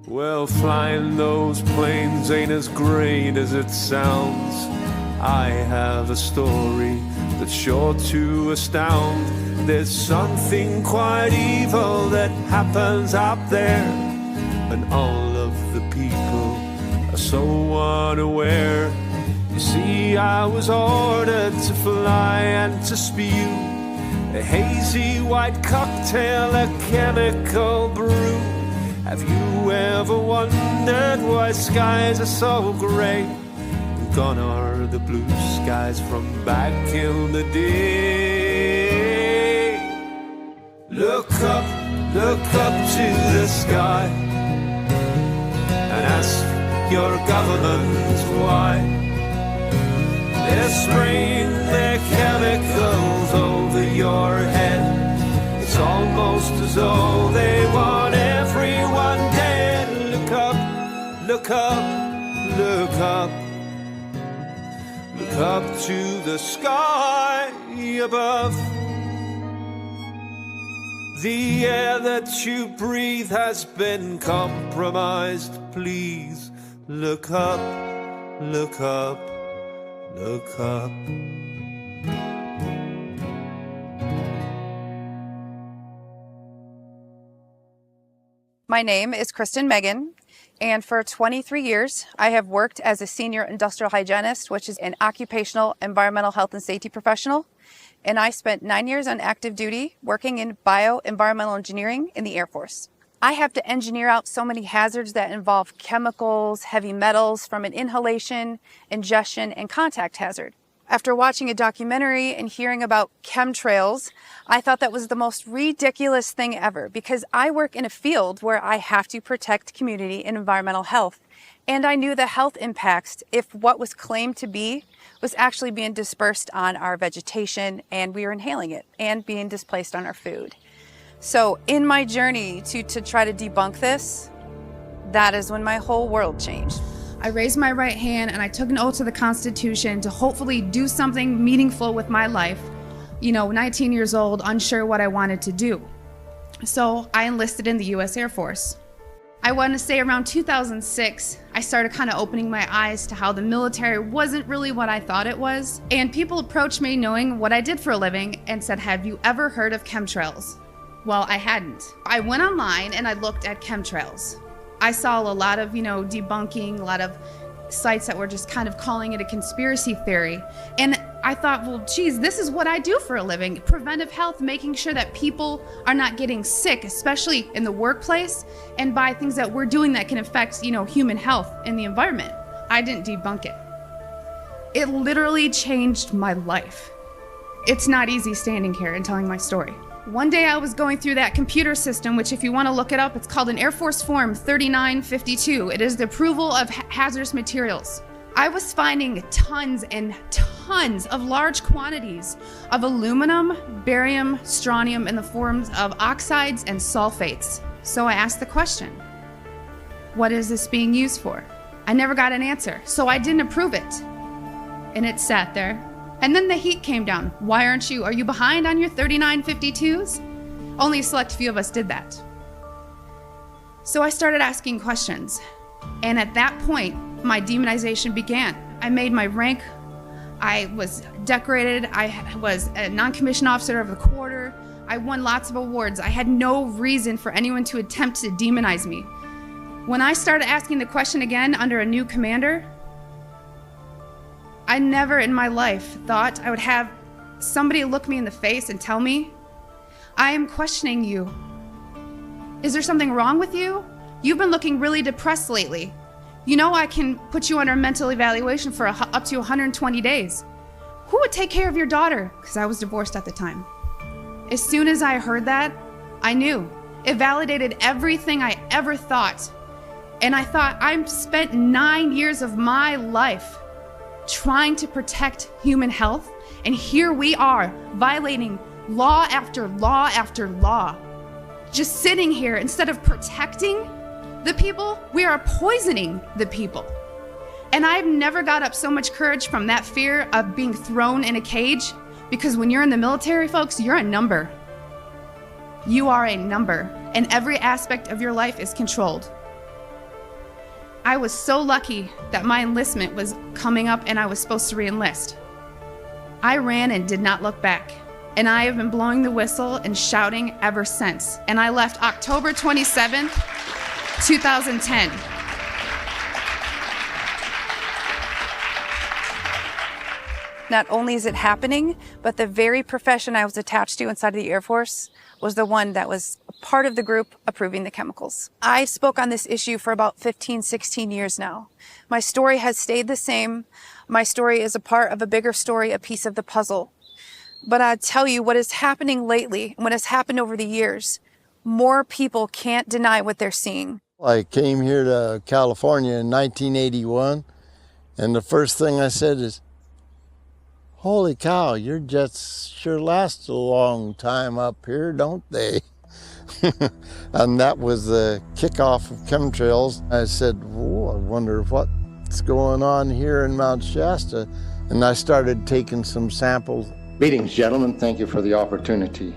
Well, flying those planes ain't as great as it sounds. I have a story that's sure to astound. There's something quite evil that happens out there, and all of the people are so unaware. You see, I was ordered to fly and to spew a hazy white cocktail, a chemical brew. Have you ever wondered why skies are so grey? Gone are the blue skies from back in the day. Look up to the sky and ask your government why they're spraying their chemicals over your head. It's almost as though they want everyone dead. Look up, look up, look up. Look up to the sky above. The air that you breathe has been compromised. Please look up, look up, look up. My name is Kristen Megan, and for 23 years, I have worked as a senior industrial hygienist, which is an occupational environmental health and safety professional. And I spent 9 years on active duty working in bioenvironmental engineering in the Air Force. I have to engineer out so many hazards that involve chemicals, heavy metals from an inhalation, ingestion, and contact hazard. After watching a documentary and hearing about chemtrails, I thought that was the most ridiculous thing ever, because I work in a field where I have to protect community and environmental health. And I knew the health impacts if what was claimed to be was actually being dispersed on our vegetation, and we were inhaling it and being displaced on our food. So in my journey to try to debunk this, that is when my whole world changed. I raised my right hand and I took an oath to the Constitution to hopefully do something meaningful with my life. 19 years old, unsure what I wanted to do. So I enlisted in the U.S. Air Force. I want to say around 2006, I started kind of opening my eyes to how the military wasn't really what I thought it was. And people approached me knowing what I did for a living and said, "Have you ever heard of chemtrails?" Well, I hadn't. I went online and I looked at chemtrails. I saw a lot of, debunking, a lot of sites that were just kind of calling it a conspiracy theory. And I thought, well, geez, this is what I do for a living. Preventive health, making sure that people are not getting sick, especially in the workplace, and by things that we're doing that can affect, human health and the environment. I didn't debunk it. It literally changed my life. It's not easy standing here and telling my story. One day I was going through that computer system, which if you want to look it up, it's called an Air Force Form 3952. It is the approval of hazardous materials. I was finding tons and tons of large quantities of aluminum, barium, strontium in the forms of oxides and sulfates. So I asked the question, what is this being used for? I never got an answer, so I didn't approve it. And it sat there. And then the heat came down. Why are you behind on your 3952s? Only a select few of us did that. So I started asking questions. And at that point, my demonization began. I made my rank. I was decorated. I was a non-commissioned officer of the quarter. I won lots of awards. I had no reason for anyone to attempt to demonize me. When I started asking the question again under a new commander, I never in my life thought I would have somebody look me in the face and tell me, "I am questioning you. Is there something wrong with you? You've been looking really depressed lately. I can put you under mental evaluation for up to 120 days. Who would take care of your daughter?" Because I was divorced at the time. As soon as I heard that, I knew. It validated everything I ever thought. And I thought, I've spent 9 years of my life trying to protect human health, and here we are violating law after law after law. Just sitting here, instead of protecting the people, we are poisoning the people. And I've never got up so much courage from that fear of being thrown in a cage, because when you're in the military, folks, you're a number. You are a number, and every aspect of your life is controlled. I was so lucky that my enlistment was coming up and I was supposed to re-enlist. I ran and did not look back. And I have been blowing the whistle and shouting ever since. And I left October 27th, 2010. Not only is it happening, but the very profession I was attached to inside of the Air Force was the one that was part of the group approving the chemicals. I spoke on this issue for about 15, 16 years now. My story has stayed the same. My story is a part of a bigger story, a piece of the puzzle. But I tell you, what is happening lately, and what has happened over the years, more people can't deny what they're seeing. I came here to California in 1981, and the first thing I said is, holy cow, your jets sure last a long time up here, don't they? And that was the kickoff of ClimateTrails. I said, whoa, I wonder what's going on here in Mount Shasta. And I started taking some samples. Greetings, gentlemen. Thank you for the opportunity.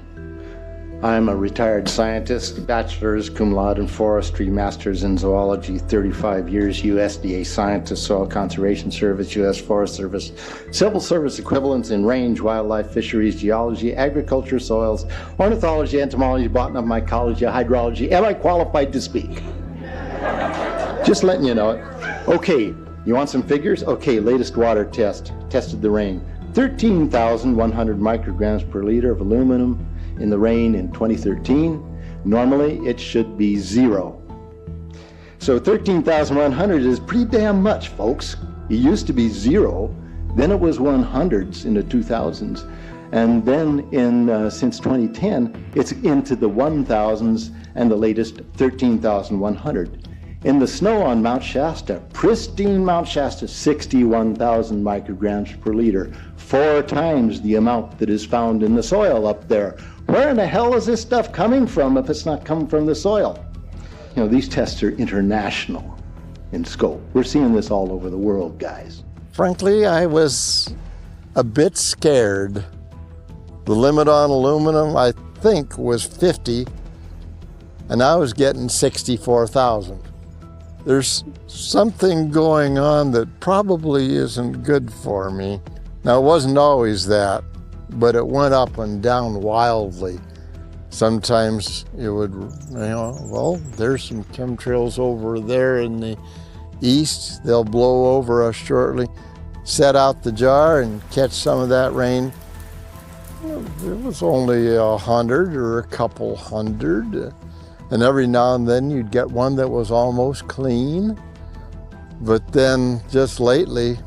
I'm a retired scientist, bachelor's, cum laude in forestry, master's in zoology, 35 years, USDA scientist, Soil Conservation Service, U.S. Forest Service, civil service equivalents in range, wildlife, fisheries, geology, agriculture, soils, ornithology, entomology, botany, mycology, hydrology. Am I qualified to speak? Just letting you know it. Okay, you want some figures? Okay, latest water test. Tested the rain. 13,100 micrograms per liter of aluminum in the rain in 2013. Normally, it should be 0. So 13,100 is pretty damn much, folks. It used to be 0, then it was 100s in the 2000s, and then since 2010, it's into the 1000s and the latest 13,100. In the snow on Mount Shasta, pristine Mount Shasta, 61,000 micrograms per liter, 4 times the amount that is found in the soil up there. Where in the hell is this stuff coming from if it's not coming from the soil? You know, these tests are international in scope. We're seeing this all over the world, guys. Frankly, I was a bit scared. The limit on aluminum, I think, was 50, and I was getting 64,000. There's something going on that probably isn't good for me. Now, it wasn't always that, but it went up and down wildly. Sometimes it would, well, there's some chemtrails over there in the east. They'll blow over us shortly. Set out the jar and catch some of that rain. It was only 100 or a couple hundred. And every now and then you'd get one that was almost clean. But then just lately,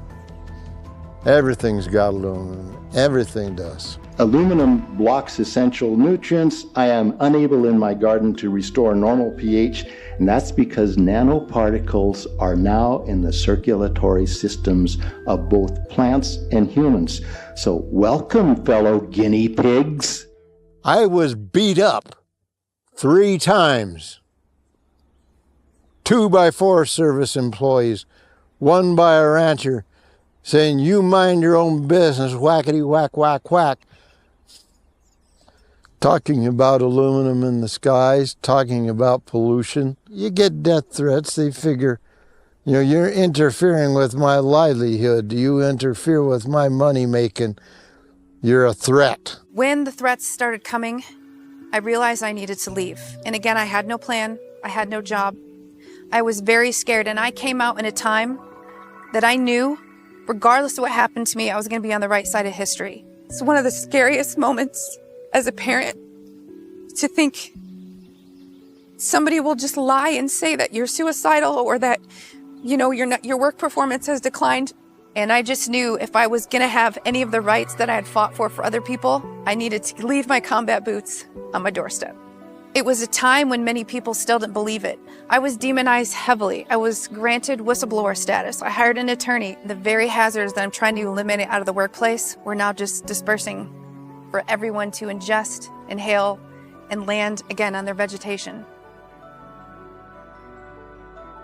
everything's got aluminum. Everything does. Aluminum blocks essential nutrients. I am unable in my garden to restore normal pH, and that's because nanoparticles are now in the circulatory systems of both plants and humans. So welcome, fellow guinea pigs. I was beat up 3 times. 2 by Forest Service employees, 1 by a rancher, saying, you mind your own business, whackety whack, whack, whack. Talking about aluminum in the skies, talking about pollution. You get death threats, they figure, you're interfering with my livelihood. You interfere with my money making. You're a threat. When the threats started coming, I realized I needed to leave. And again, I had no plan. I had no job. I was very scared, and I came out in a time that I knew, regardless of what happened to me, I was going to be on the right side of history. It's one of the scariest moments as a parent to think somebody will just lie and say that you're suicidal or that, your work performance has declined. And I just knew if I was going to have any of the rights that I had fought for other people, I needed to leave my combat boots on my doorstep. It was a time when many people still didn't believe it. I was demonized heavily. I was granted whistleblower status. I hired an attorney. The very hazards that I'm trying to eliminate out of the workplace were now just dispersing for everyone to ingest, inhale, and land again on their vegetation.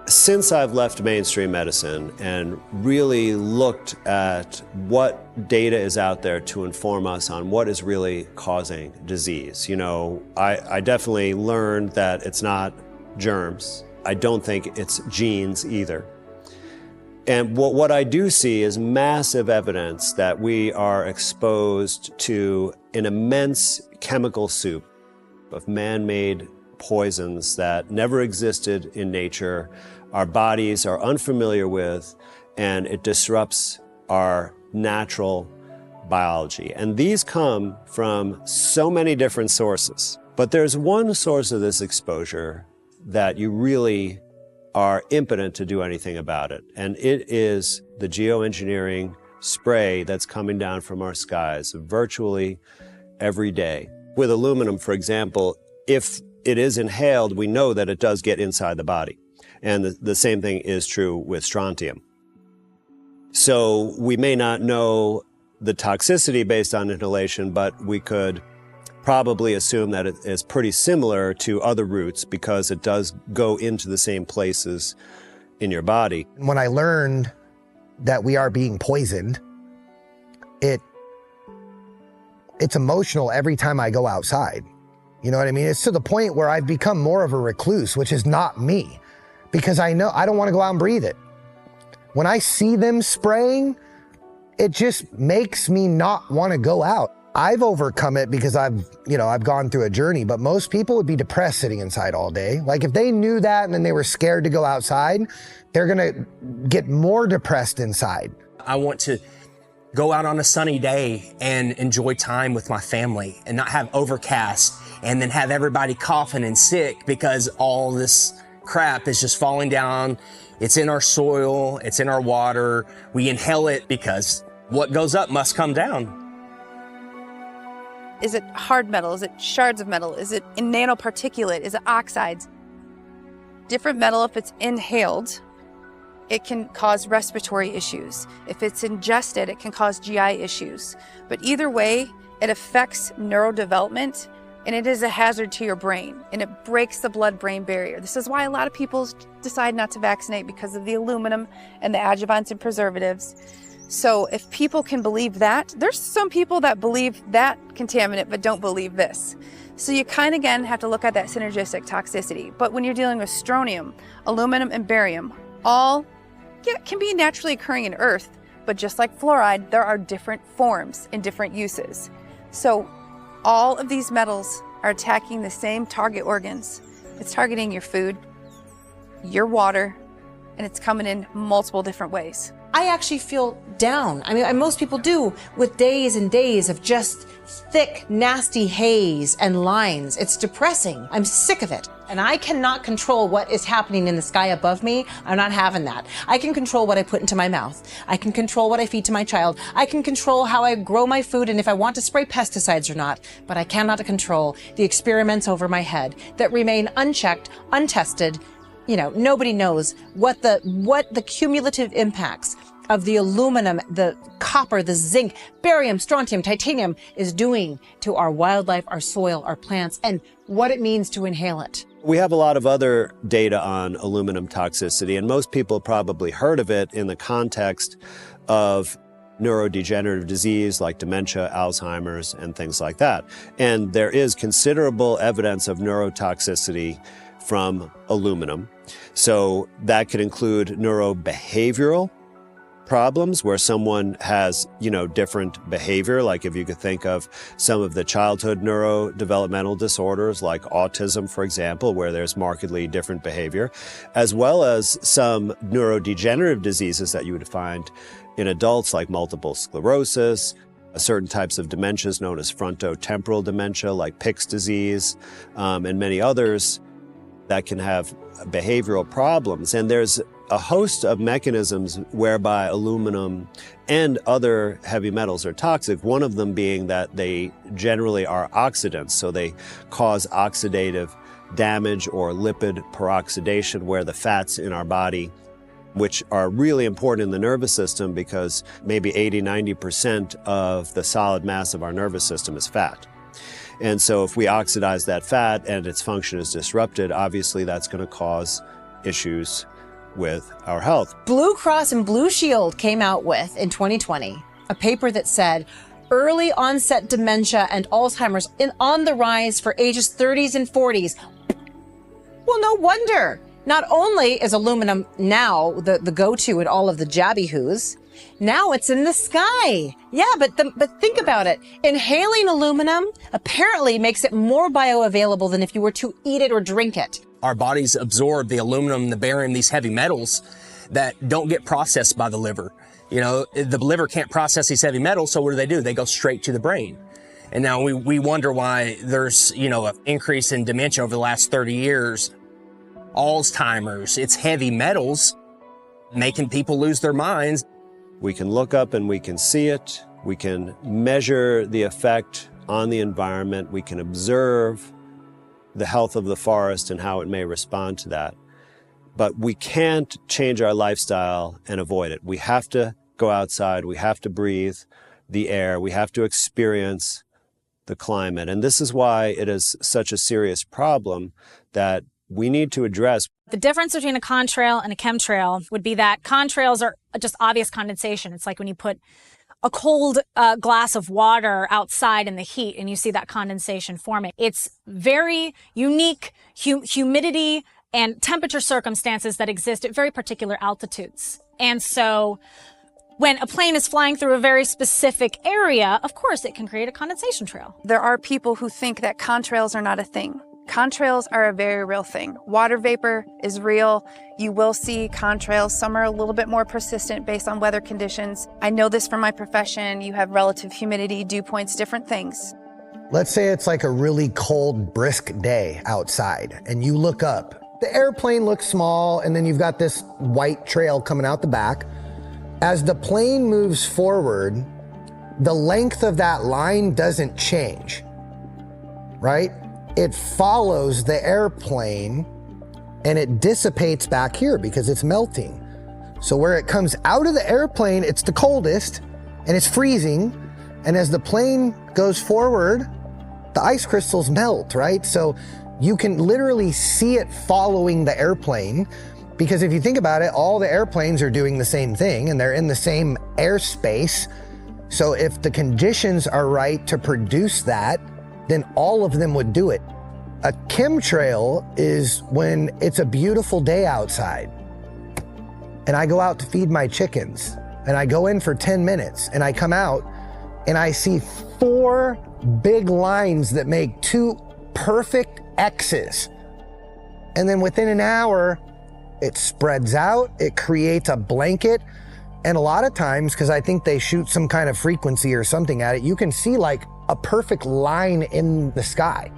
Since I've left mainstream medicine and really looked at what data is out there to inform us on what is really causing disease, I definitely learned that it's not germs, I don't think it's genes either. And what I do see is massive evidence that we are exposed to an immense chemical soup of man-made poisons that never existed in nature, our bodies are unfamiliar with, and it disrupts our natural biology. And these come from so many different sources. But there's one source of this exposure that you really are impotent to do anything about it. And it is the geoengineering spray that's coming down from our skies virtually every day. With aluminum, for example, if it is inhaled, we know that it does get inside the body. And the same thing is true with strontium. So we may not know the toxicity based on inhalation, but we could probably assume that it is pretty similar to other roots because it does go into the same places in your body. When I learned that we are being poisoned, it's emotional every time I go outside. You know what I mean? It's to the point where I've become more of a recluse, which is not me, because I know I don't want to go out and breathe it. When I see them spraying, it just makes me not want to go out. I've overcome it because I've gone through a journey, but most people would be depressed sitting inside all day. Like if they knew that and then they were scared to go outside, they're gonna get more depressed inside. I want to go out on a sunny day and enjoy time with my family and not have overcast and then have everybody coughing and sick because all this crap is just falling down. It's in our soil, it's in our water. We inhale it because what goes up must come down. Is it hard metal? Is it shards of metal? Is it in nanoparticulate? Is it oxides? Different metal, if it's inhaled, it can cause respiratory issues. If it's ingested, it can cause GI issues. But either way, it affects neurodevelopment and it is a hazard to your brain and it breaks the blood-brain barrier. This is why a lot of people decide not to vaccinate because of the aluminum and the adjuvants and preservatives. So if people can believe that, there's some people that believe that contaminant but don't believe this. So you kind of, again, have to look at that synergistic toxicity. But when you're dealing with strontium, aluminum, and barium, all can be naturally occurring in Earth, but just like fluoride, there are different forms and different uses. So all of these metals are attacking the same target organs. It's targeting your food, your water, and it's coming in multiple different ways. I actually feel down. I mean, most people do, with days and days of just thick, nasty haze and lines. It's depressing. I'm sick of it. And I cannot control what is happening in the sky above me. I'm not having that. I can control what I put into my mouth. I can control what I feed to my child. I can control how I grow my food and if I want to spray pesticides or not. But I cannot control the experiments over my head that remain unchecked, untested. You know, nobody knows what the cumulative impacts of the aluminum, the copper, the zinc, barium, strontium, titanium is doing to our wildlife, our soil, our plants, and what it means to inhale it. We have a lot of other data on aluminum toxicity, and most people probably heard of it in the context of neurodegenerative disease like dementia, Alzheimer's, and things like that. And there is considerable evidence of neurotoxicity from aluminum. So that could include neurobehavioral problems where someone has, different behavior, like if you could think of some of the childhood neurodevelopmental disorders like autism, for example, where there's markedly different behavior, as well as some neurodegenerative diseases that you would find in adults like multiple sclerosis, certain types of dementias known as frontotemporal dementia like Pick's disease, and many others that can have behavioral problems. And there's a host of mechanisms whereby aluminum and other heavy metals are toxic, one of them being that they generally are oxidants, so they cause oxidative damage or lipid peroxidation, where the fats in our body, which are really important in the nervous system because maybe 80–90% of the solid mass of our nervous system is fat. And so if we oxidize that fat and its function is disrupted, obviously that's going to cause issues with our health. Blue Cross and Blue Shield came out with, in 2020, a paper that said early onset dementia and Alzheimer's on the rise for ages 30s and 40s. Well, no wonder. Not only is aluminum now the go-to in all of the jabby-hoos, now it's in the sky. Yeah, but think about it. Inhaling aluminum apparently makes it more bioavailable than if you were to eat it or drink it. Our bodies absorb the aluminum, the barium, these heavy metals that don't get processed by the liver. You know, the liver can't process these heavy metals, so what do? They go straight to the brain. And now we wonder why there's, you know, an increase in dementia over the last 30 years. Alzheimer's, it's heavy metals making people lose their minds. We can look up and we can see it. We can measure the effect on the environment. We can observe the health of the forest and how it may respond to that. But we can't change our lifestyle and avoid it. We have to go outside. We have to breathe the air. We have to experience the climate. And this is why it is such a serious problem that we need to address. The difference between a contrail and a chemtrail would be that contrails are just obvious condensation. It's like when you put a cold glass of water outside in the heat and you see that condensation forming. It's very unique humidity and temperature circumstances that exist at very particular altitudes. And so when a plane is flying through a very specific area, of course, it can create a condensation trail. There are people who think that contrails are not a thing. Contrails are a very real thing. Water vapor is real. You will see contrails. Some are a little bit more persistent based on weather conditions. I know this from my profession. You have relative humidity, dew points, different things. Let's say it's like a really cold, brisk day outside, and you look up. The airplane looks small, and then you've got this white trail coming out the back. As the plane moves forward, the length of that line doesn't change, right? It follows the airplane and it dissipates back here because it's melting. So where it comes out of the airplane, it's the coldest and it's freezing. And as the plane goes forward, the ice crystals melt, right? So you can literally see it following the airplane, because if you think about it, all the airplanes are doing the same thing and they're in the same airspace. So if the conditions are right to produce that, then all of them would do it. A chemtrail is when it's a beautiful day outside and I go out to feed my chickens and I go in for 10 minutes and I come out and I see 4 big lines that make 2 perfect X's. And then within an hour, it spreads out, it creates a blanket. And a lot of times, because I think they shoot some kind of frequency or something at it, you can see like a perfect line in the sky.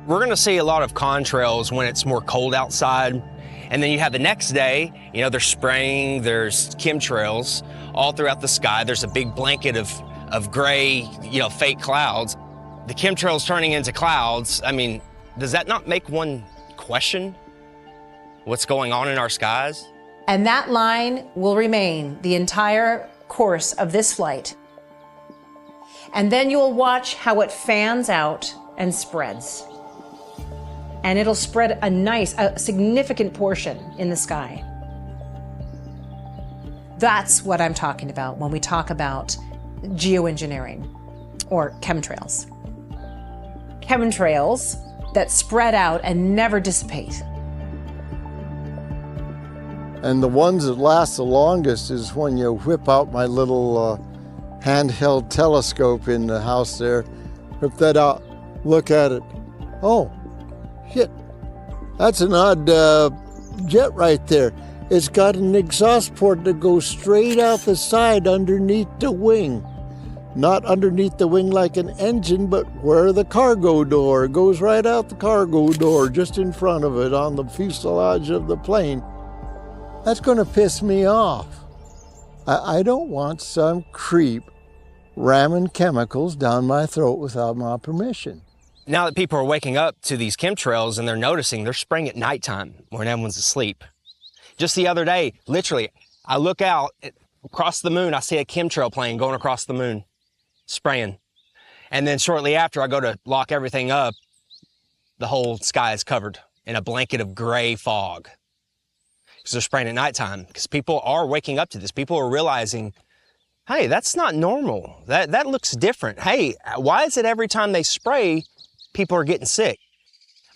We're going to see a lot of contrails when it's more cold outside. And then you have the next day, you know, there's spraying, there's chemtrails all throughout the sky. There's a big blanket of gray, you know, fake clouds. The chemtrails turning into clouds, I mean, does that not make one question what's going on in our skies? And that line will remain the entire course of this flight. And then you'll watch how it fans out and spreads. And it'll spread a significant portion in the sky. That's what I'm talking about when we talk about geoengineering or chemtrails. Chemtrails that spread out and never dissipate. And the ones that last the longest is when you whip out my little handheld telescope in the house there, whip that out, look at it. Oh, shit, that's an odd jet right there. It's got an exhaust port that goes straight out the side underneath the wing. Not underneath the wing like an engine, but where the cargo door goes right out the cargo door, just in front of it on the fuselage of the plane. That's going to piss me off. I don't want some creep ramming chemicals down my throat without my permission. Now that people are waking up to these chemtrails and they're noticing they're spraying at nighttime when everyone's asleep. Just the other day, literally, I look out across the moon, I see a chemtrail plane going across the moon, spraying. And then shortly after I go to lock everything up, the whole sky is covered in a blanket of gray fog. Because they're spraying at nighttime. Because people are waking up to this. People are realizing, hey, that's not normal. That looks different. Hey, why is it every time they spray, people are getting sick?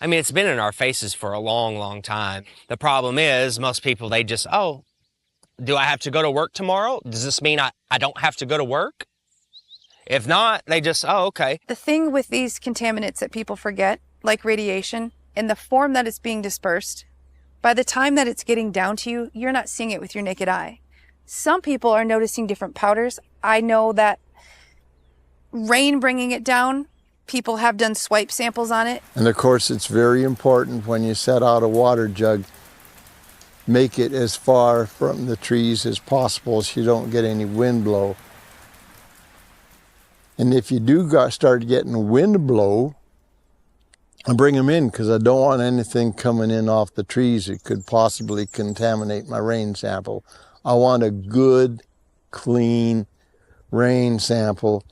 I mean, it's been in our faces for a long, long time. The problem is most people, they just, oh, do I have to go to work tomorrow? Does this mean I don't have to go to work? If not, they just, oh, okay. The thing with these contaminants that people forget, like radiation, in the form that it's being dispersed, by the time that it's getting down to you, you're not seeing it with your naked eye. Some people are noticing different powders. I know that rain bringing it down, people have done swipe samples on it. And of course, it's very important when you set out a water jug, make it as far from the trees as possible so you don't get any wind blow. And if you do start getting wind blow, I bring them in because I don't want anything coming in off the trees that could possibly contaminate my rain sample. I want a good, clean rain sample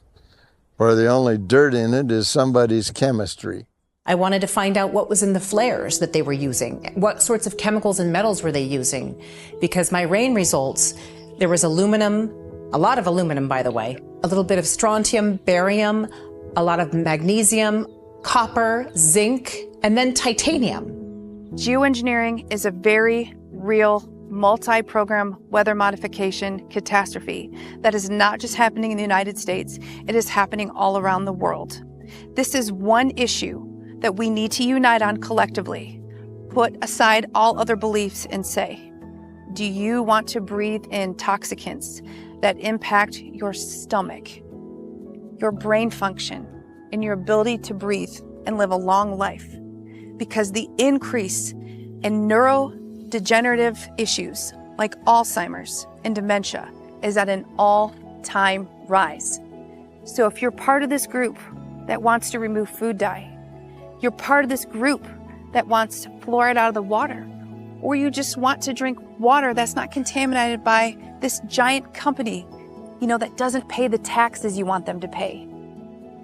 where the only dirt in it is somebody's chemistry. I wanted to find out what was in the flares that they were using. What sorts of chemicals and metals were they using? Because my rain results, there was aluminum, a lot of aluminum, by the way, a little bit of strontium, barium, a lot of magnesium, copper, zinc, and then titanium. Geoengineering is a very real multi-program weather modification catastrophe that is not just happening in the United States, it is happening all around the world. This is one issue that we need to unite on collectively. Put aside all other beliefs and say, do you want to breathe in toxicants that impact your stomach, your brain function, and your ability to breathe and live a long life? Because the increase in neurodegenerative issues like Alzheimer's and dementia is at an all-time rise. So if you're part of this group that wants to remove food dye, you're part of this group that wants fluoride out of the water, or you just want to drink water that's not contaminated by this giant company, that doesn't pay the taxes you want them to pay.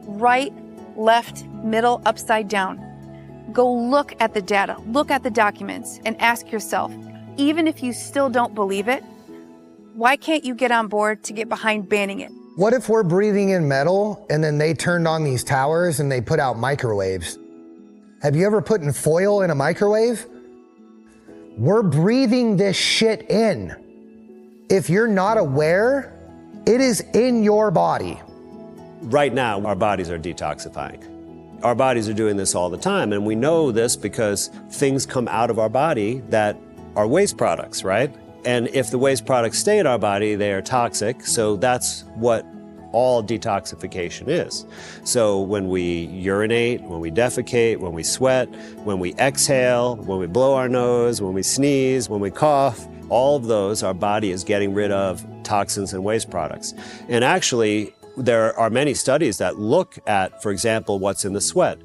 Right, left, middle, upside down. Go look at the data, look at the documents, and ask yourself, even if you still don't believe it, why can't you get on board to get behind banning it? What if we're breathing in metal and then they turned on these towers and they put out microwaves? Have you ever put in foil in a microwave? We're breathing this shit in. If you're not aware, it is in your body. Right now, our bodies are detoxifying. Our bodies are doing this all the time, and we know this because things come out of our body that are waste products, right? And if the waste products stay in our body, they are toxic, so that's what all detoxification is. So when we urinate, when we defecate, when we sweat, when we exhale, when we blow our nose, when we sneeze, when we cough, all of those, our body is getting rid of toxins and waste products. And actually, there are many studies that look at, for example, what's in the sweat.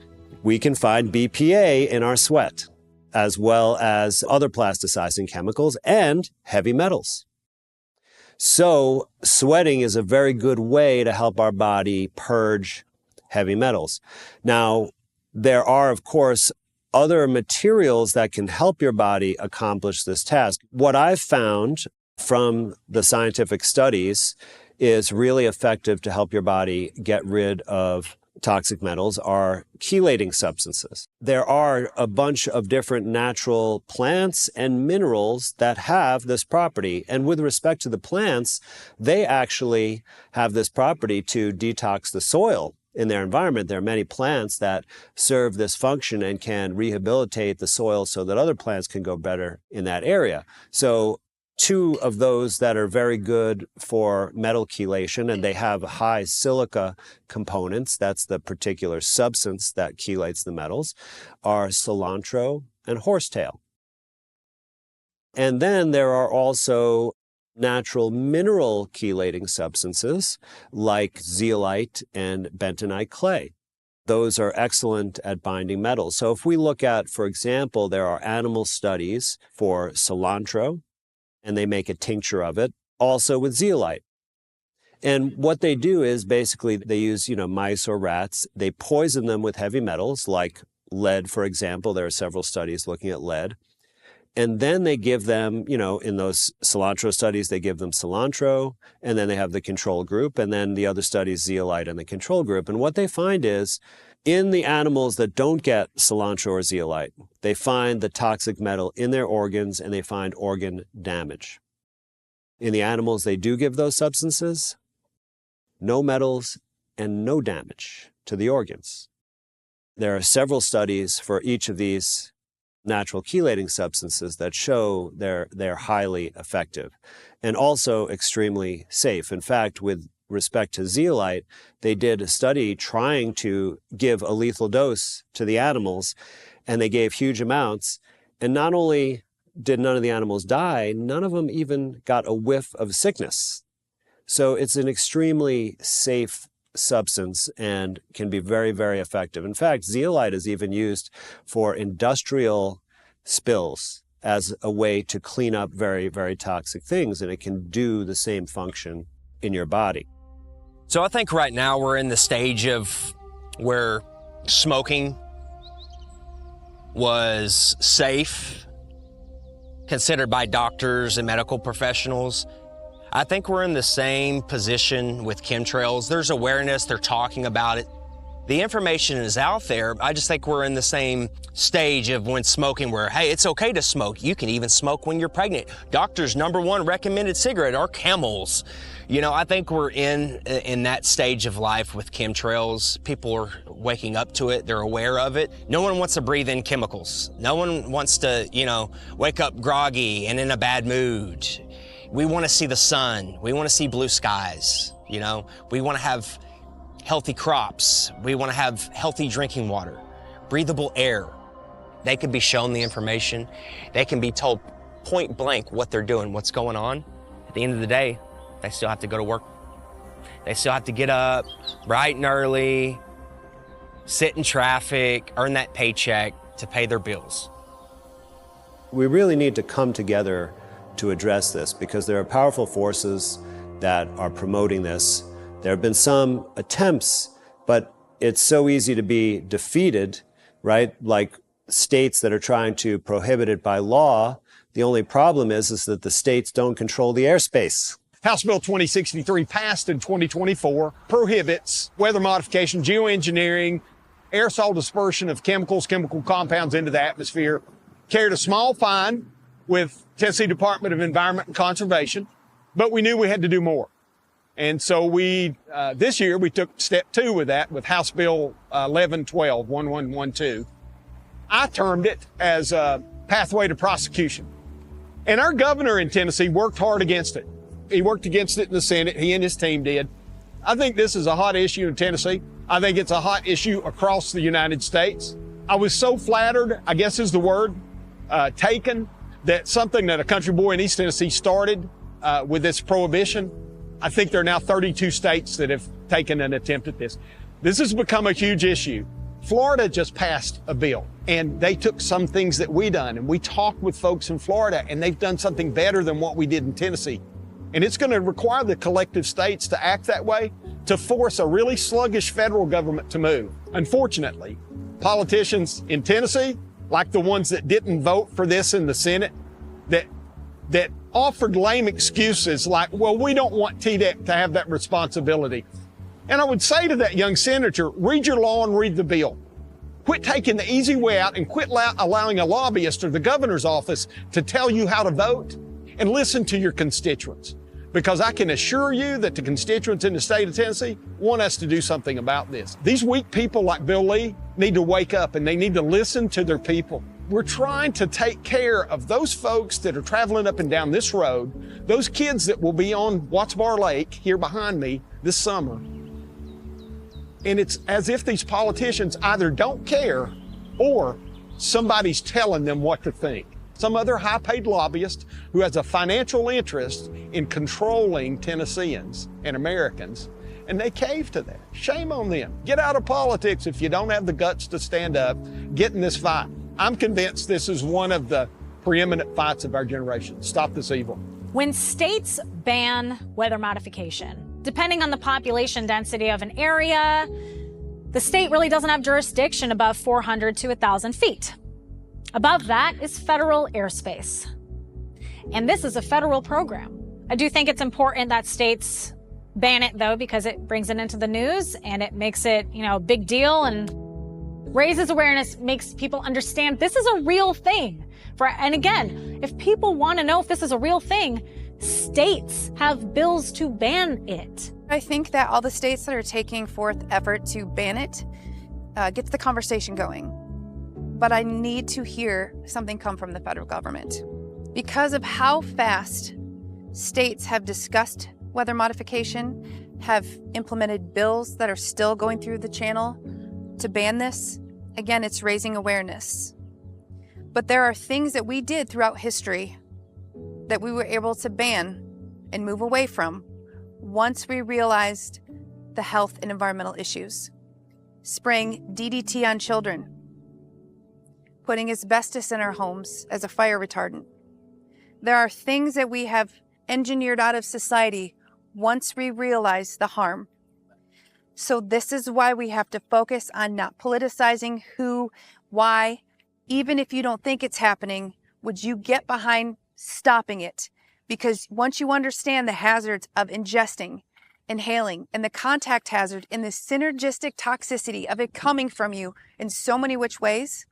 We can find BPA in our sweat, as well as other plasticizing chemicals and heavy metals. So sweating is a very good way to help our body purge heavy metals. Now, there are, of course, other materials that can help your body accomplish this task. What I've found from the scientific studies is really effective to help your body get rid of toxic metals are chelating substances. There are a bunch of different natural plants and minerals that have this property. And with respect to the plants, they actually have this property to detox the soil in their environment. There are many plants that serve this function and can rehabilitate the soil so that other plants can go better in that area. So two of those that are very good for metal chelation, and they have high silica components, that's the particular substance that chelates the metals, are cilantro and horsetail. And then there are also natural mineral chelating substances like zeolite and bentonite clay. Those are excellent at binding metals. So if we look at, for example, there are animal studies for cilantro, and they make a tincture of it, also with zeolite. And what they do is basically they use, mice or rats. They poison them with heavy metals like lead, for example. There are several studies looking at lead. And then they give them, in those cilantro studies, they give them cilantro, and then they have the control group, and then the other studies, zeolite and the control group. And what they find is In the animals that don't get cilantro or zeolite, they find the toxic metal in their organs and they find organ damage. In the animals they do give those substances, no metals and no damage to the organs. There are several studies for each of these natural chelating substances that show they're highly effective and also extremely safe. In fact, with respect to zeolite, they did a study trying to give a lethal dose to the animals, and they gave huge amounts. And not only did none of the animals die, none of them even got a whiff of sickness. So it's an extremely safe substance and can be very, very effective. In fact, zeolite is even used for industrial spills as a way to clean up very, very toxic things, and it can do the same function in your body. So I think right now we're in the stage of where smoking was safe, considered by doctors and medical professionals. I think we're in the same position with chemtrails. There's awareness, they're talking about it. The information is out there. I just think we're in the same stage of when smoking where, hey, it's okay to smoke. You can even smoke when you're pregnant. Doctor's #1 recommended cigarette are Camels. You know, I think we're in that stage of life with chemtrails. People are waking up to it. They're aware of it. No one wants to breathe in chemicals. No one wants to, wake up groggy and in a bad mood. We want to see the sun. We want to see blue skies. We want to have healthy crops. We want to have healthy drinking water, breathable air. They can be shown the information. They can be told point blank what they're doing, what's going on. At the end of the day, they still have to go to work. They still have to get up bright and early, sit in traffic, earn that paycheck to pay their bills. We really need to come together to address this because there are powerful forces that are promoting this. There have been some attempts, but it's so easy to be defeated, right? Like states that are trying to prohibit it by law. The only problem is that the states don't control the airspace. House Bill 2063 passed in 2024 prohibits weather modification, geoengineering, aerosol dispersion of chemical compounds into the atmosphere, carried a small fine with Tennessee Department of Environment and Conservation, but we knew we had to do more. And so this year we took step 2 with that with House Bill 1112. I termed it as a pathway to prosecution. And our governor in Tennessee worked hard against it. He worked against it in the Senate. He and his team did. I think this is a hot issue in Tennessee. I think it's a hot issue across the United States. I was so flattered, I guess is the word, taken, that something that a country boy in East Tennessee started with this prohibition. I think there are now 32 states that have taken an attempt at this. This has become a huge issue. Florida just passed a bill, and they took some things that we done, and we talked with folks in Florida, and they've done something better than what we did in Tennessee. And it's going to require the collective states to act that way to force a really sluggish federal government to move. Unfortunately, politicians in Tennessee, like the ones that didn't vote for this in the Senate, that offered lame excuses like, well, we don't want TDEC to have that responsibility. And I would say to that young senator, read your law and read the bill. Quit taking the easy way out and quit allowing a lobbyist or the governor's office to tell you how to vote, and listen to your constituents. Because I can assure you that the constituents in the state of Tennessee want us to do something about this. These weak people like Bill Lee need to wake up, and they need to listen to their people. We're trying to take care of those folks that are traveling up and down this road, those kids that will be on Watts Bar Lake here behind me this summer. And it's as if these politicians either don't care or somebody's telling them what to think. Some other high-paid lobbyist who has a financial interest in controlling Tennesseans and Americans, and they cave to that. Shame on them. Get out of politics if you don't have the guts to stand up, get in this fight. I'm convinced this is one of the preeminent fights of our generation. Stop this evil. When states ban weather modification, depending on the population density of an area, the state really doesn't have jurisdiction above 400 to 1,000 feet. Above that is federal airspace. And this is a federal program. I do think it's important that states ban it, though, because it brings it into the news and it makes it, a big deal. And raises awareness, makes people understand this is a real thing. And again, if people want to know if this is a real thing, states have bills to ban it. I think that all the states that are taking forth effort to ban it gets the conversation going. But I need to hear something come from the federal government. Because of how fast states have discussed weather modification, have implemented bills that are still going through the channel to ban this, again, it's raising awareness. But there are things that we did throughout history that we were able to ban and move away from once we realized the health and environmental issues. Spraying DDT on children, putting asbestos in our homes as a fire retardant. There are things that we have engineered out of society once we realize the harm. So this is why we have to focus on not politicizing who, why. Even if you don't think it's happening, would you get behind stopping it? Because once you understand the hazards of ingesting, inhaling, and the contact hazard and the synergistic toxicity of it coming from you in so many which ways,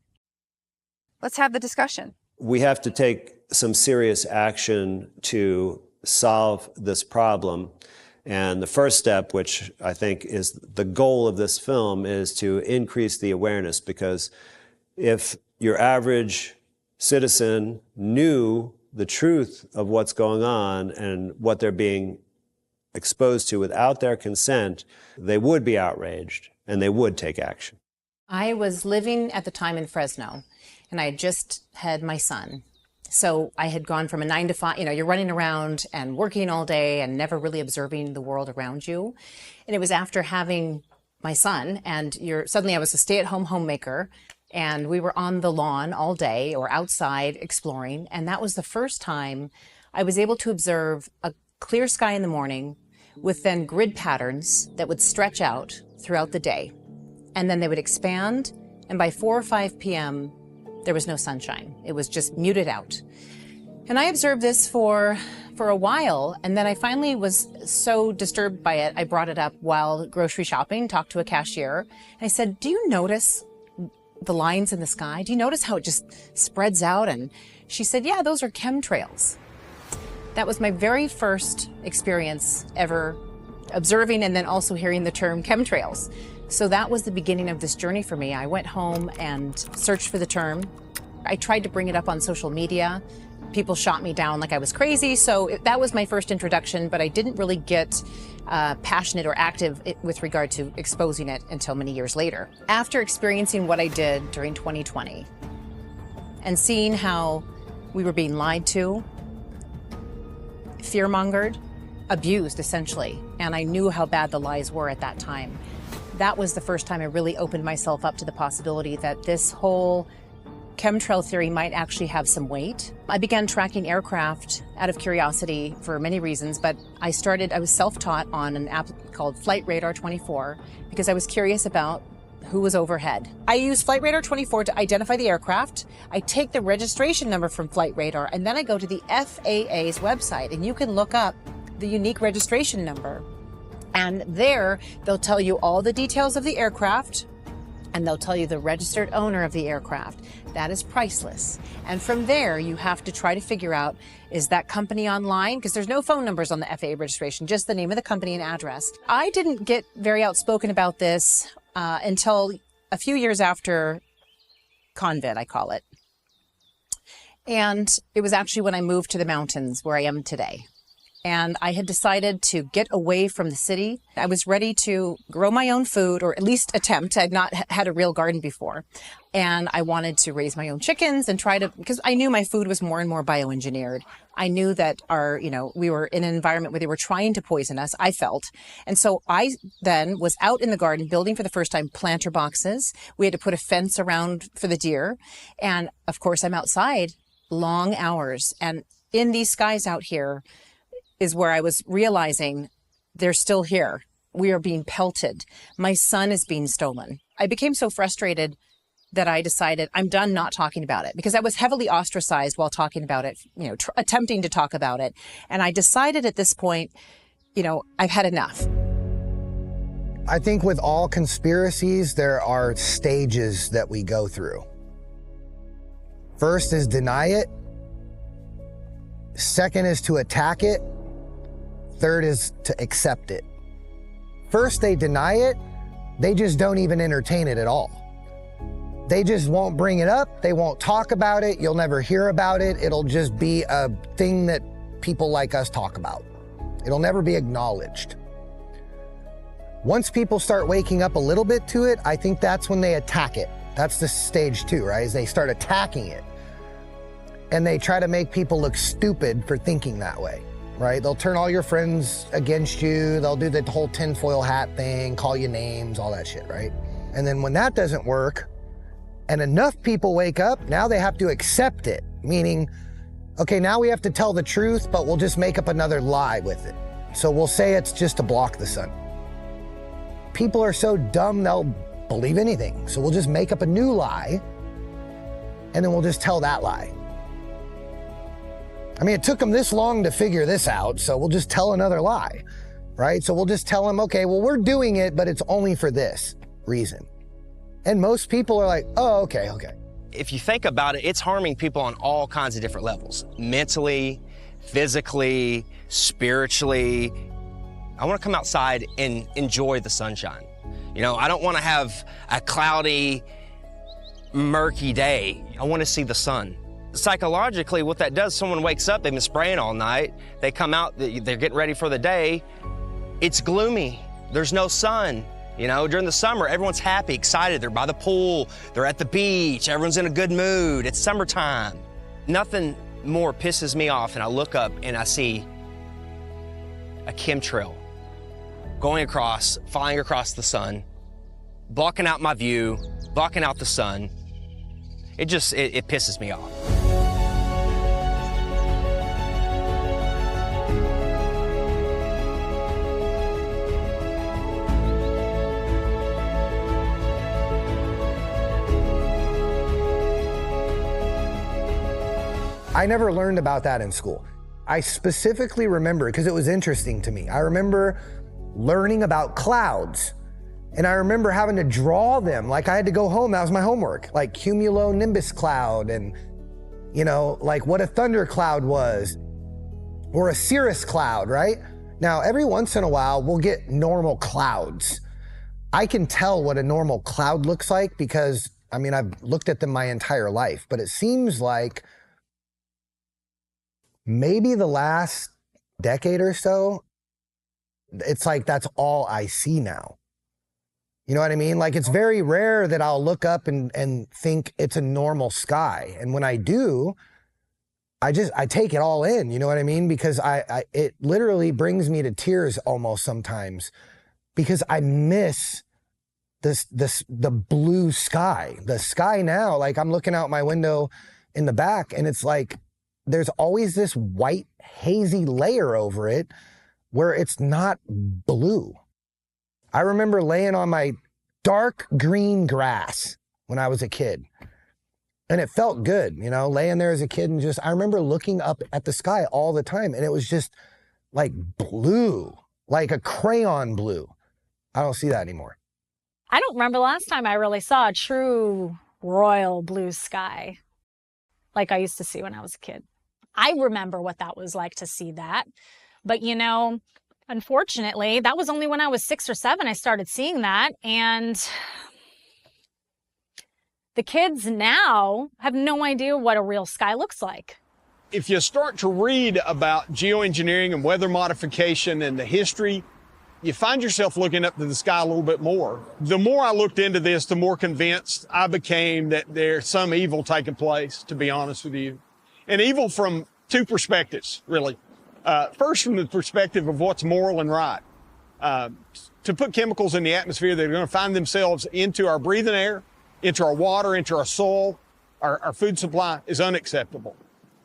let's have the discussion. We have to take some serious action to solve this problem. And the first step, which I think is the goal of this film, is to increase the awareness. Because if your average citizen knew the truth of what's going on and what they're being exposed to without their consent, they would be outraged and they would take action. I was living at the time in Fresno, and I had just had my son. So I had gone from a 9 to 5, you're running around and working all day and never really observing the world around you. And it was after having my son, and suddenly I was a stay-at-home homemaker, and we were on the lawn all day or outside exploring. And that was the first time I was able to observe a clear sky in the morning with then grid patterns that would stretch out throughout the day. And then they would expand, and by 4 or 5 p.m., there was no sunshine. It was just muted out. And I observed this for a while, and then I finally was so disturbed by it, I brought it up while grocery shopping, talked to a cashier, and I said, do you notice the lines in the sky? Do you notice how it just spreads out? And she said, yeah, those are chemtrails. That was my very first experience ever observing and then also hearing the term chemtrails. So that was the beginning of this journey for me. I went home and searched for the term. I tried to bring it up on social media. People shot me down like I was crazy. So that was my first introduction, but I didn't really get passionate or active with regard to exposing it until many years later. After experiencing what I did during 2020 and seeing how we were being lied to, fear-mongered, abused essentially, and I knew how bad the lies were at that time. That was the first time I really opened myself up to the possibility that this whole chemtrail theory might actually have some weight. I began tracking aircraft out of curiosity for many reasons, but I was self-taught on an app called Flight Radar 24 because I was curious about who was overhead. I use Flight Radar 24 to identify the aircraft. I take the registration number from Flight Radar, and then I go to the FAA's website, and you can look up the unique registration number. And there, they'll tell you all the details of the aircraft, and they'll tell you the registered owner of the aircraft. That is priceless. And from there, you have to try to figure out, is that company online? Because there's no phone numbers on the FAA registration, just the name of the company and address. I didn't get very outspoken about this until a few years after Convid, I call it. And it was actually when I moved to the mountains where I am today. And I had decided to get away from the city. I was ready to grow my own food, or at least attempt. I'd not had a real garden before. And I wanted to raise my own chickens and because I knew my food was more and more bioengineered. I knew that we were in an environment where they were trying to poison us, I felt. And so I then was out in the garden building for the first time planter boxes. We had to put a fence around for the deer. And of course, I'm outside long hours. And in these skies out here, is where I was realizing they're still here. We are being pelted. My son is being stolen. I became so frustrated that I decided I'm done not talking about it, because I was heavily ostracized while talking about it, attempting to talk about it. And I decided at this point, I've had enough. I think with all conspiracies, there are stages that we go through. First is deny it. Second is to attack it. Third is to accept it. First, they deny it. They just don't even entertain it at all. They just won't bring it up. They won't talk about it. You'll never hear about it. It'll just be a thing that people like us talk about. It'll never be acknowledged. Once people start waking up a little bit to it, I think that's when they attack it. That's the stage 2, right? Is they start attacking it. And they try to make people look stupid for thinking that way, right? They'll turn all your friends against you. They'll do the whole tinfoil hat thing, call you names, all that shit, right? And then when that doesn't work, and enough people wake up, now they have to accept it. Meaning, okay, now we have to tell the truth, but we'll just make up another lie with it. So we'll say it's just to block the sun. People are so dumb, they'll believe anything. So we'll just make up a new lie, and then we'll just tell that lie. I mean, it took them this long to figure this out, so we'll just tell another lie, right? So we'll just tell them, okay, well, we're doing it, but it's only for this reason. And most people are like, oh, okay. If you think about it, it's harming people on all kinds of different levels. Mentally, physically, spiritually. I want to come outside and enjoy the sunshine. You know, I don't want to have a cloudy, murky day. I want to see the sun. Psychologically, what that does, someone wakes up, they've been spraying all night, they come out, they're getting ready for the day, it's gloomy, there's no sun. You know, during the summer, everyone's happy, excited, they're by the pool, they're at the beach, everyone's in a good mood, it's summertime. Nothing more pisses me off than I look up and I see a chemtrail going across, flying across the sun, blocking out my view, blocking out the sun. It pisses me off. I never learned about that in school. I specifically remember, because it was interesting to me, I remember learning about clouds. And I remember having to draw them. Like I had to go home, that was my homework. Like cumulonimbus cloud and, you know, like what a thundercloud was or a cirrus cloud, right? Now, every once in a while, we'll get normal clouds. I can tell what a normal cloud looks like because, I mean, I've looked at them my entire life, but it seems like maybe the last decade or so, it's like that's all I see now. You know what I mean? Like it's very rare that I'll look up and think it's a normal sky. And when I do, I take it all in, you know what I mean? Because it literally brings me to tears almost sometimes because I miss the blue sky. The sky now, like I'm looking out my window in the back and it's like, there's always this white hazy layer over it where it's not blue. I remember laying on my dark green grass when I was a kid. And it felt good, you know, laying there as a kid and just, I remember looking up at the sky all the time and it was just like blue, like a crayon blue. I don't see that anymore. I don't remember the last time I really saw a true royal blue sky like I used to see when I was a kid. I remember what that was like to see that. But, you know, unfortunately, that was only when I was 6 or 7 I started seeing that. And the kids now have no idea what a real sky looks like. If you start to read about geoengineering and weather modification and the history, you find yourself looking up to the sky a little bit more. The more I looked into this, the more convinced I became that there's some evil taking place, to be honest with you. And evil from 2 perspectives, really. First, from the perspective of what's moral and right. To put chemicals in the atmosphere that are going to find themselves into our breathing air, into our water, into our soil, our food supply is unacceptable.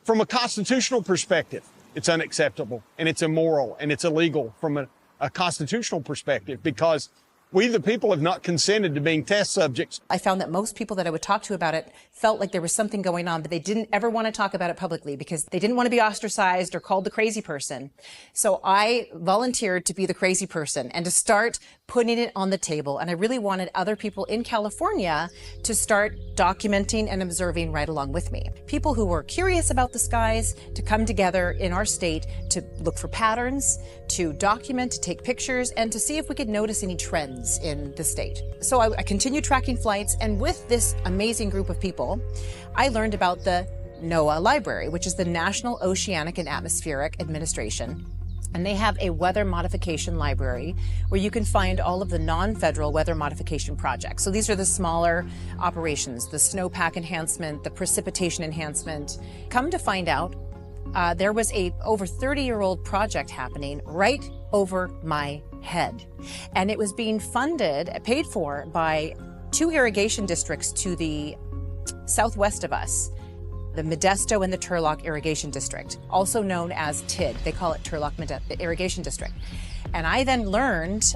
From a constitutional perspective, it's unacceptable and it's immoral and it's illegal from a constitutional perspective because We, the people, have not consented to being test subjects. I found that most people that I would talk to about it felt like there was something going on, but they didn't ever want to talk about it publicly because they didn't want to be ostracized or called the crazy person. So I volunteered to be the crazy person and to start putting it on the table. And I really wanted other people in California to start documenting and observing right along with me. People who were curious about the skies to come together in our state to look for patterns, to document, to take pictures, and to see if we could notice any trends in the state. So I continued tracking flights, and with this amazing group of people, I learned about the NOAA Library, which is the National Oceanic and Atmospheric Administration. And they have a weather modification library where you can find all of the non-federal weather modification projects. So these are the smaller operations, the snowpack enhancement, the precipitation enhancement. Come to find out, there was a over 30-year-old project happening right over my head. And it was being funded, paid for by 2 irrigation districts to the southwest of us, the Modesto and the Turlock Irrigation District, also known as TID. They call it Turlock Irrigation District. And I then learned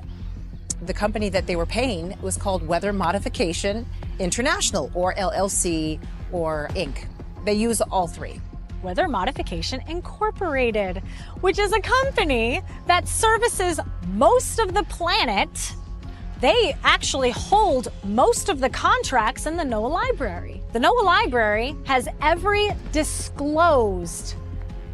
the company that they were paying was called Weather Modification International, or LLC, or Inc. They use all 3. Weather Modification Incorporated, which is a company that services most of the planet. They actually hold most of the contracts in the NOAA Library. The NOAA Library has every disclosed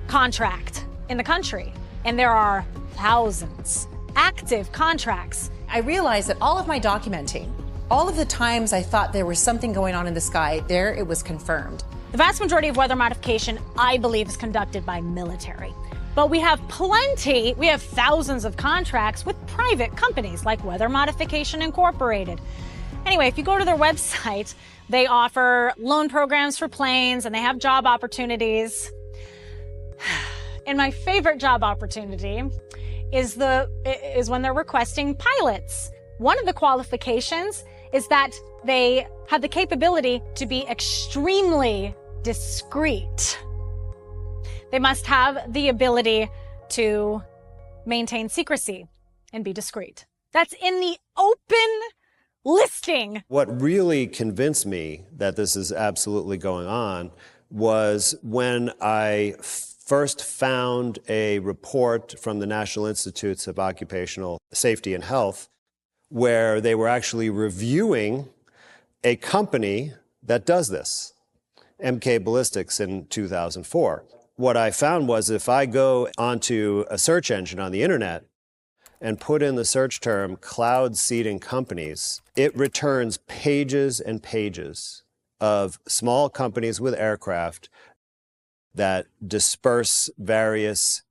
contract in the country, and there are thousands active contracts. I realized that all of my documenting, all of the times I thought there was something going on in the sky, there it was confirmed. The vast majority of weather modification, I believe, is conducted by military. But we have thousands of contracts with private companies like Weather Modification Incorporated. Anyway, if you go to their website, they offer loan programs for planes and they have job opportunities. And my favorite job opportunity is when they're requesting pilots. One of the qualifications is that they have the capability to be extremely discreet. They must have the ability to maintain secrecy and be discreet. That's in the open listing. What really convinced me that this is absolutely going on was when I first found a report from the National Institutes of Occupational Safety and Health where they were actually reviewing a company that does this, MK Ballistics, in 2004. What I found was if I go onto a search engine on the internet and put in the search term cloud seeding companies, it returns pages and pages of small companies with aircraft that disperse various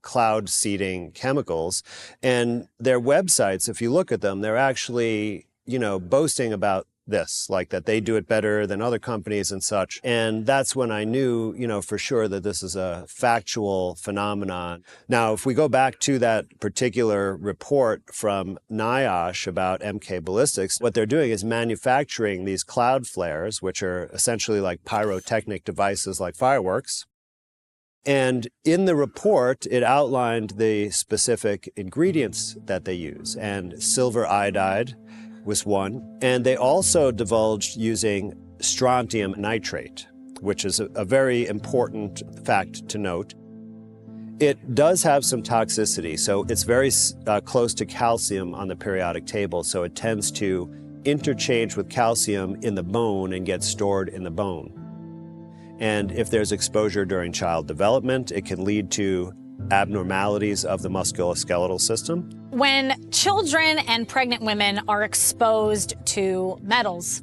cloud seeding chemicals. And their websites, if you look at them, they're actually, boasting about this, like that they do it better than other companies and such. And that's when I knew, for sure that this is a factual phenomenon. Now, if we go back to that particular report from NIOSH about MK Ballistics, what they're doing is manufacturing these cloud flares, which are essentially like pyrotechnic devices like fireworks. And in the report, it outlined the specific ingredients that they use, and silver iodide was one. And they also divulged using strontium nitrate, which is a very important fact to note. It does have some toxicity, so it's very close to calcium on the periodic table, so it tends to interchange with calcium in the bone and get stored in the bone. And if there's exposure during child development, it can lead to abnormalities of the musculoskeletal system. When children and pregnant women are exposed to metals,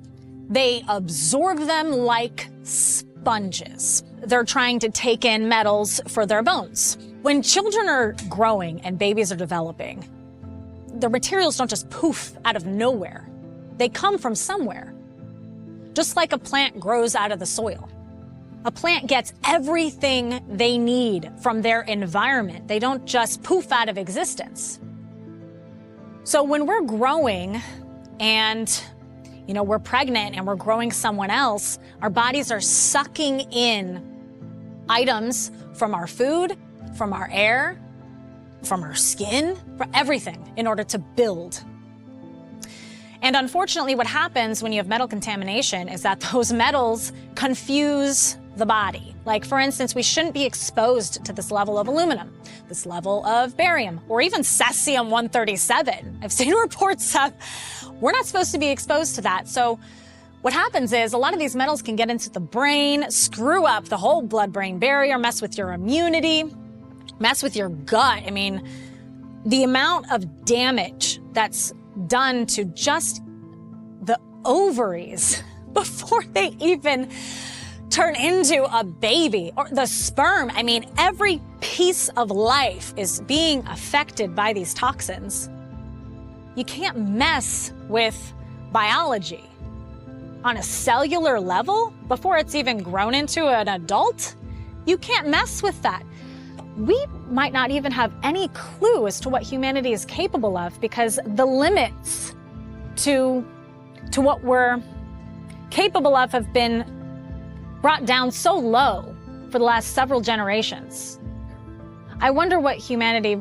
they absorb them like sponges. They're trying to take in metals for their bones. When children are growing and babies are developing, the materials don't just poof out of nowhere. They come from somewhere. Just like a plant grows out of the soil. A plant gets everything they need from their environment. They don't just poof out of existence. So when we're growing and, we're pregnant and we're growing someone else, our bodies are sucking in items from our food, from our air, from our skin, from everything in order to build. And unfortunately, what happens when you have metal contamination is that those metals confuse the body. Like, for instance, we shouldn't be exposed to this level of aluminum, this level of barium, or even cesium-137. I've seen reports of we're not supposed to be exposed to that. So what happens is a lot of these metals can get into the brain, screw up the whole blood-brain barrier, mess with your immunity, mess with your gut. I mean, the amount of damage that's done to just the ovaries before they even turn into a baby, or the sperm. I mean, every piece of life is being affected by these toxins. You can't mess with biology on a cellular level before it's even grown into an adult. You can't mess with that. We might not even have any clue as to what humanity is capable of, because the limits to what we're capable of have been brought down so low for the last several generations. I wonder what humanity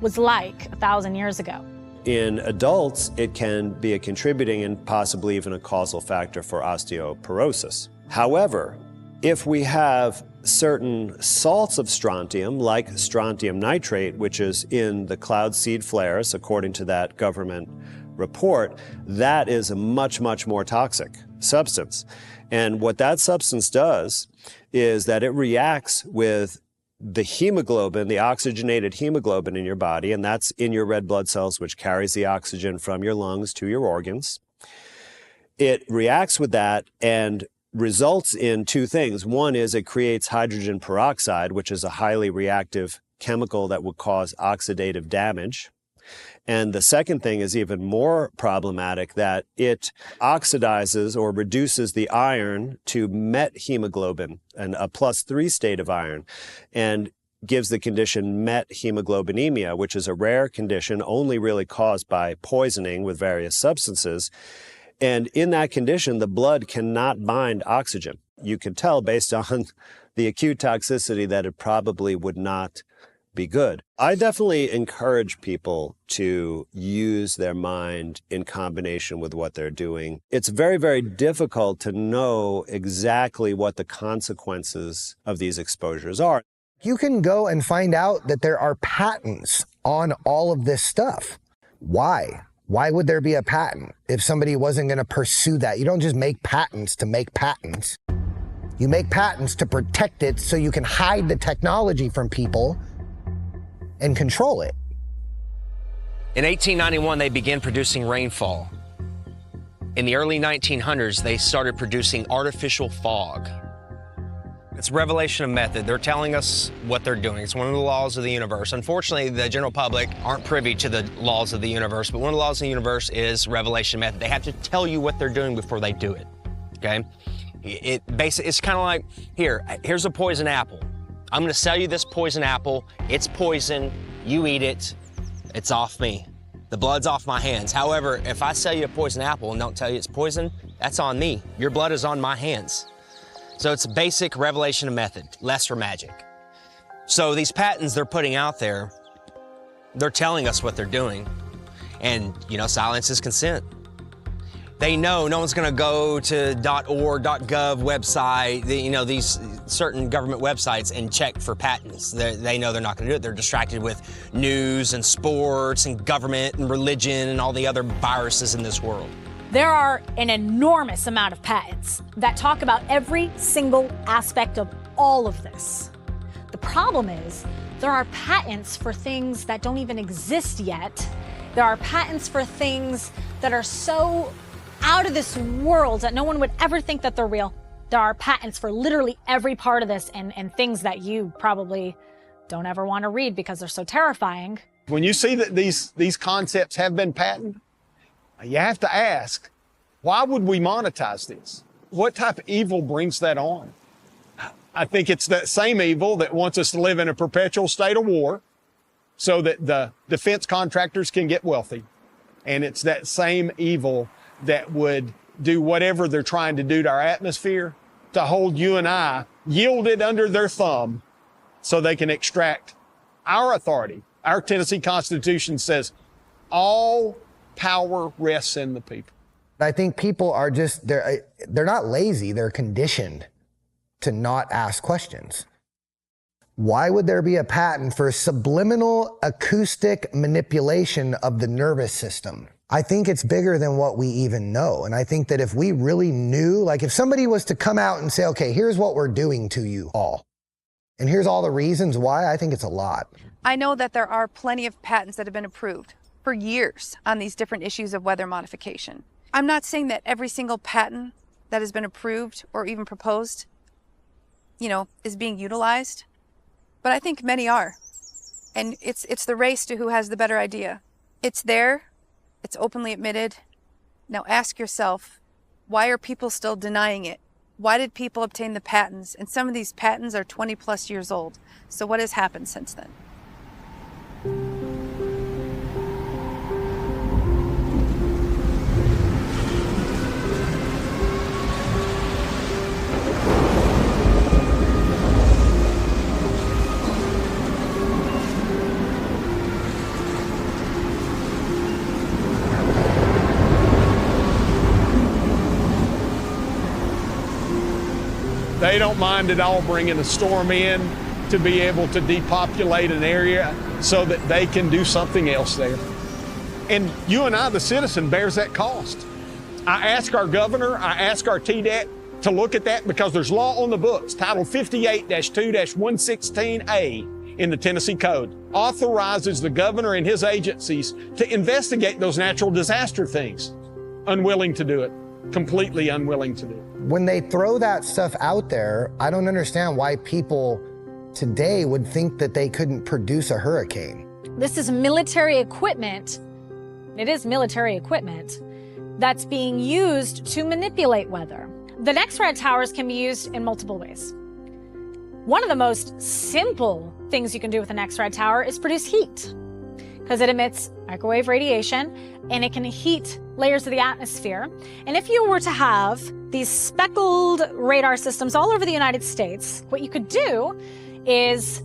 was like 1,000 years ago. In adults, it can be a contributing and possibly even a causal factor for osteoporosis. However, if we have certain salts of strontium, like strontium nitrate, which is in the cloud seed flares, according to that government report, that is a much, much more toxic substance. And what that substance does is that it reacts with the hemoglobin, the oxygenated hemoglobin in your body, and that's in your red blood cells, which carries the oxygen from your lungs to your organs. It reacts with that and results in two things. One is it creates hydrogen peroxide, which is a highly reactive chemical that would cause oxidative damage. And the second thing is even more problematic, that it oxidizes or reduces the iron to methemoglobin, and a +3 state of iron, and gives the condition methemoglobinemia, which is a rare condition only really caused by poisoning with various substances. And in that condition, the blood cannot bind oxygen. You can tell based on the acute toxicity that it probably would not be good. I definitely encourage people to use their mind in combination with what they're doing. It's very, very difficult to know exactly what the consequences of these exposures are. You can go and find out that there are patents on all of this stuff. Why? Why would there be a patent if somebody wasn't going to pursue that? You don't just make patents to make patents. You make patents to protect it so you can hide the technology from people and control it. In 1891, they began producing rainfall. In the early 1900s, they started producing artificial fog. It's revelation of method. They're telling us what they're doing. It's one of the laws of the universe. Unfortunately, the general public aren't privy to the laws of the universe, but one of the laws of the universe is revelation method. They have to tell you what they're doing before they do it, okay? It's kind of like, here's a poison apple. I'm gonna sell you this poison apple. It's poison, you eat it, it's off me. The blood's off my hands. However, if I sell you a poison apple and don't tell you it's poison, that's on me. Your blood is on my hands. So it's basic revelation of method, lesser magic. So these patents they're putting out there, they're telling us what they're doing. And, silence is consent. They know no one's going to go to .org, .gov website, these certain government websites and check for patents. They know they're not going to do it. They're distracted with news and sports and government and religion and all the other viruses in this world. There are an enormous amount of patents that talk about every single aspect of all of this. The problem is there are patents for things that don't even exist yet. There are patents for things that are so out of this world that no one would ever think that they're real. There are patents for literally every part of this and things that you probably don't ever want to read because they're so terrifying. When you see that these concepts have been patented, you have to ask, why would we monetize this? What type of evil brings that on? I think it's that same evil that wants us to live in a perpetual state of war so that the defense contractors can get wealthy. And it's that same evil that would do whatever they're trying to do to our atmosphere to hold you and I yielded under their thumb so they can extract our authority. Our Tennessee Constitution says all power rests in the people. I think people are just, they're not lazy, they're conditioned to not ask questions. Why would there be a patent for subliminal acoustic manipulation of the nervous system? I think it's bigger than what we even know. And I think that if we really knew, like if somebody was to come out and say, okay, here's what we're doing to you all, and here's all the reasons why, I think it's a lot. I know that there are plenty of patents that have been approved for years on these different issues of weather modification. I'm not saying that every single patent that has been approved or even proposed, is being utilized, but I think many are. And it's the race to who has the better idea. It's there, it's openly admitted. Now ask yourself, why are people still denying it? Why did people obtain the patents? And some of these patents are 20 plus years old. So what has happened since then? They don't mind at all bringing a storm in to be able to depopulate an area so that they can do something else there. And you and I, the citizen, bears that cost. I ask our governor, I ask our TDEC to look at that because there's law on the books, Title 58-2-116A in the Tennessee Code, authorizes the governor and his agencies to investigate those natural disaster things. Unwilling to do it, completely unwilling to do it. When they throw that stuff out there, I don't understand why people today would think that they couldn't produce a hurricane. This is military equipment. It is military equipment that's being used to manipulate weather. The NextRad towers can be used in multiple ways. One of the most simple things you can do with an NextRad tower is produce heat, because it emits microwave radiation and it can heat layers of the atmosphere. And if you were to have these speckled radar systems all over the United States, what you could do is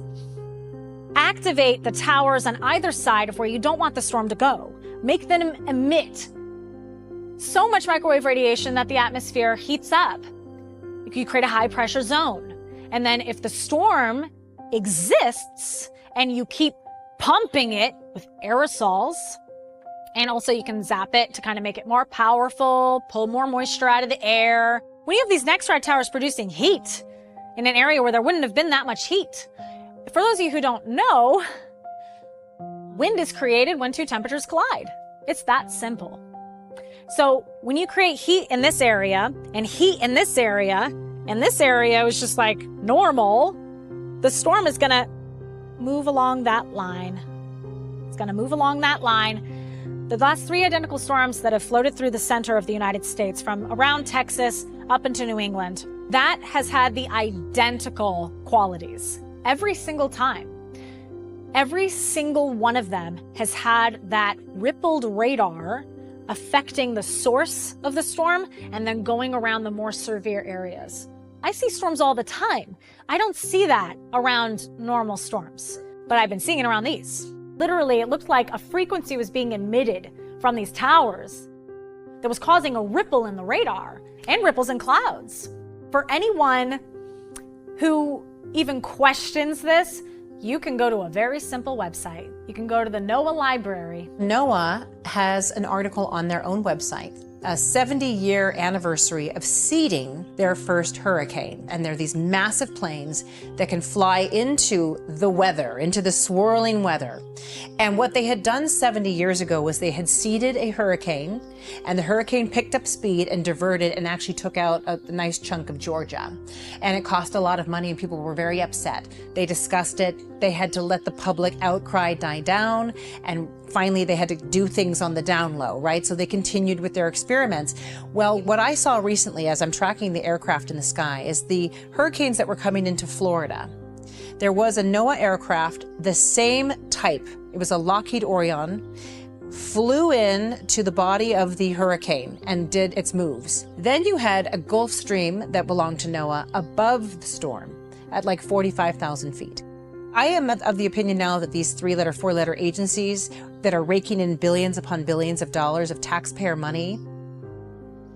activate the towers on either side of where you don't want the storm to go. Make them emit so much microwave radiation that the atmosphere heats up. You create a high pressure zone. And then if the storm exists and you keep pumping it with aerosols, and also you can zap it to kind of make it more powerful, pull more moisture out of the air. When you have these NextRad towers producing heat in an area where there wouldn't have been that much heat, for those of you who don't know, wind is created when two temperatures collide. It's that simple. So when you create heat in this area and heat in this area, and this area was just like normal, the storm is gonna move along that line. It's gonna move along that line. The last three identical storms that have floated through the center of the United States from around Texas up into New England, that has had the identical qualities every single time. Every single one of them has had that rippled radar affecting the source of the storm and then going around the more severe areas. I see storms all the time. I don't see that around normal storms, but I've been seeing it around these. Literally, it looked like a frequency was being emitted from these towers that was causing a ripple in the radar and ripples in clouds. For anyone who even questions this, you can go to a very simple website. You can go to the NOAA library. NOAA has an article on their own website, a 70-year anniversary of seeding their first hurricane. And there are these massive planes that can fly into the weather, into the swirling weather. And what they had done 70 years ago was they had seeded a hurricane, and the hurricane picked up speed and diverted and actually took out a nice chunk of Georgia. And it cost a lot of money and people were very upset. They discussed it. They had to let the public outcry die down, and finally they had to do things on the down low, right? So they continued with their experiments. Well, what I saw recently as I'm tracking the aircraft in the sky is the hurricanes that were coming into Florida. There was a NOAA aircraft, the same type. It was a Lockheed Orion, flew in to the body of the hurricane and did its moves. Then you had a Gulf Stream that belonged to NOAA above the storm at like 45,000 feet. I am of the opinion now that these 3-letter, 4-letter agencies that are raking in billions upon billions of dollars of taxpayer money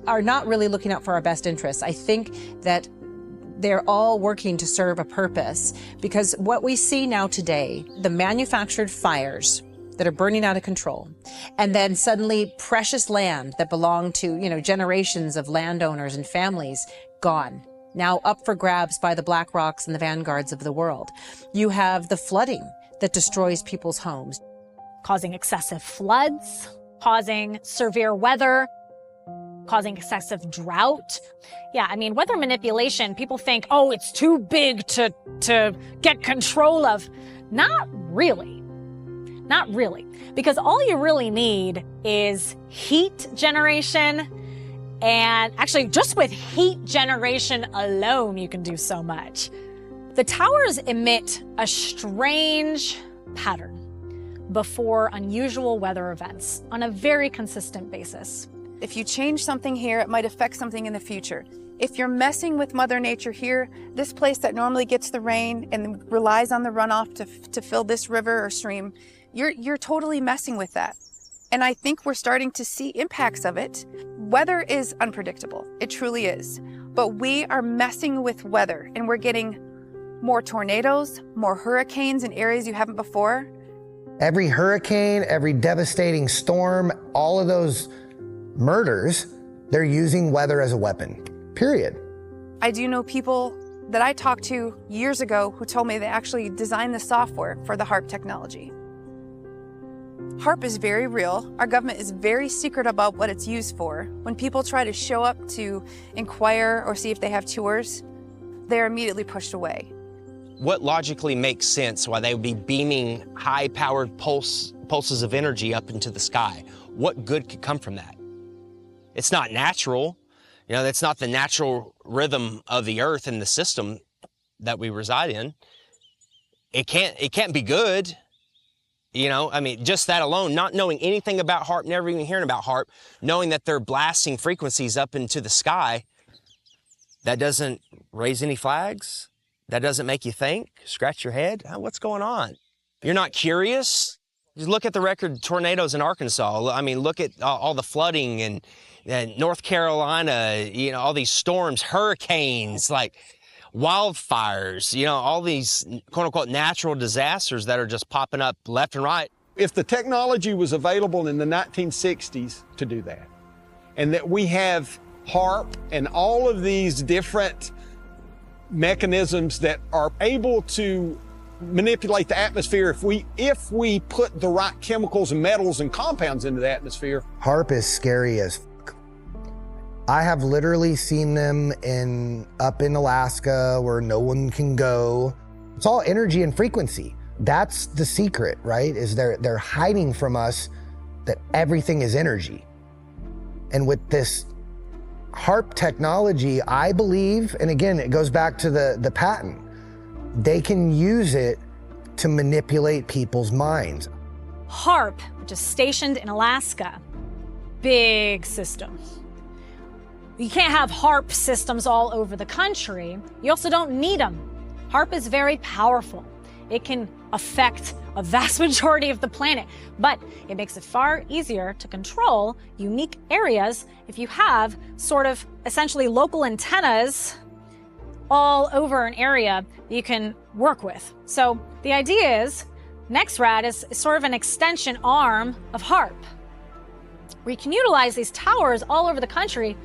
are not really looking out for our best interests. I think that they're all working to serve a purpose, because what we see now today, the manufactured fires that are burning out of control, and then suddenly precious land that belonged to, generations of landowners and families gone, now up for grabs by the BlackRocks and the Vanguards of the world. You have the flooding that destroys people's homes, causing excessive floods, causing severe weather, causing excessive drought. Yeah, I mean, weather manipulation, people think, oh, it's too big to get control of. Not really. Not really. Because all you really need is heat generation. And actually, just with heat generation alone, you can do so much. The towers emit a strange pattern before unusual weather events on a very consistent basis. If you change something here, it might affect something in the future. If you're messing with Mother Nature here, this place that normally gets the rain and relies on the runoff to fill this river or stream, you're totally messing with that. And I think we're starting to see impacts of it. Weather is unpredictable. It truly is. But we are messing with weather, and we're getting more tornadoes, more hurricanes in areas you haven't before. Every hurricane, every devastating storm, all of those murders, they're using weather as a weapon, period. I do know people that I talked to years ago who told me they actually designed the software for the HAARP technology. HAARP is very real. Our government is very secret about what it's used for. When people try to show up to inquire or see if they have tours, they're immediately pushed away. What logically makes sense why they would be beaming high-powered pulses of energy up into the sky? What good could come from that? It's not natural. That's not the natural rhythm of the earth and the system that we reside in. It can't be good. I mean, just that alone, not knowing anything about HAARP, never even hearing about HAARP, knowing that they're blasting frequencies up into the sky, that doesn't raise any flags? That doesn't make you think? Scratch your head? What's going on? You're not curious? Just look at the record tornadoes in Arkansas. I mean, look at all the flooding and North Carolina, all these storms, hurricanes, like wildfires, all these quote unquote natural disasters that are just popping up left and right. If the technology was available in the 1960s to do that, and that we have HAARP and all of these different mechanisms that are able to manipulate the atmosphere if we put the right chemicals and metals and compounds into the atmosphere. HAARP is scary as fuck. I have literally seen them up in Alaska where no one can go. It's all energy and frequency. That's the secret, right? Is they're hiding from us that everything is energy. And with this HAARP technology, I believe, and again, it goes back to the patent, they can use it to manipulate people's minds. HAARP, which is stationed in Alaska, big system. You can't have HAARP systems all over the country. You also don't need them. HAARP is very powerful. It can affect a vast majority of the planet, but it makes it far easier to control unique areas if you have sort of essentially local antennas all over an area that you can work with. So the idea is NextRad is sort of an extension arm of HAARP. We can utilize these towers all over the country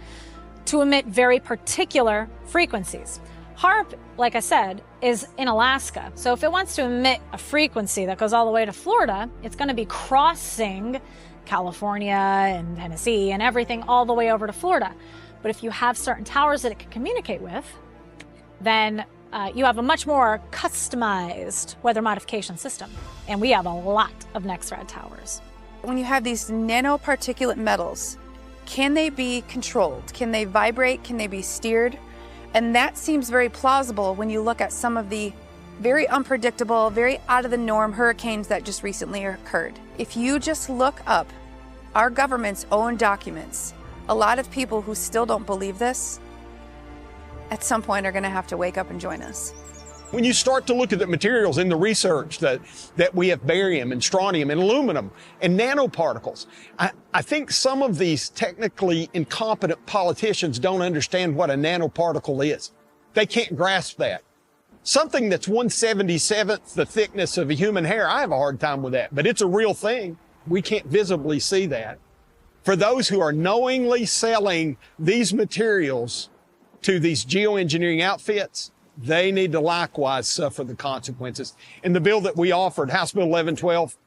to emit very particular frequencies. HAARP, like I said, is in Alaska. So if it wants to emit a frequency that goes all the way to Florida, it's going to be crossing California and Tennessee and everything all the way over to Florida. But if you have certain towers that it can communicate with, then you have a much more customized weather modification system. And we have a lot of NextRad towers. When you have these nanoparticulate metals, can they be controlled? Can they vibrate? Can they be steered? And that seems very plausible when you look at some of the very unpredictable, very out of the norm hurricanes that just recently occurred. If you just look up our government's own documents, a lot of people who still don't believe this, at some point are going to have to wake up and join us. When you start to look at the materials in the research that we have barium and strontium and aluminum and nanoparticles, I think some of these technically incompetent politicians don't understand what a nanoparticle is. They can't grasp that. Something that's 1/77th the thickness of a human hair, I have a hard time with that, but it's a real thing. We can't visibly see that. For those who are knowingly selling these materials to these geoengineering outfits, they need to likewise suffer the consequences. And the bill that we offered, House Bill 1112,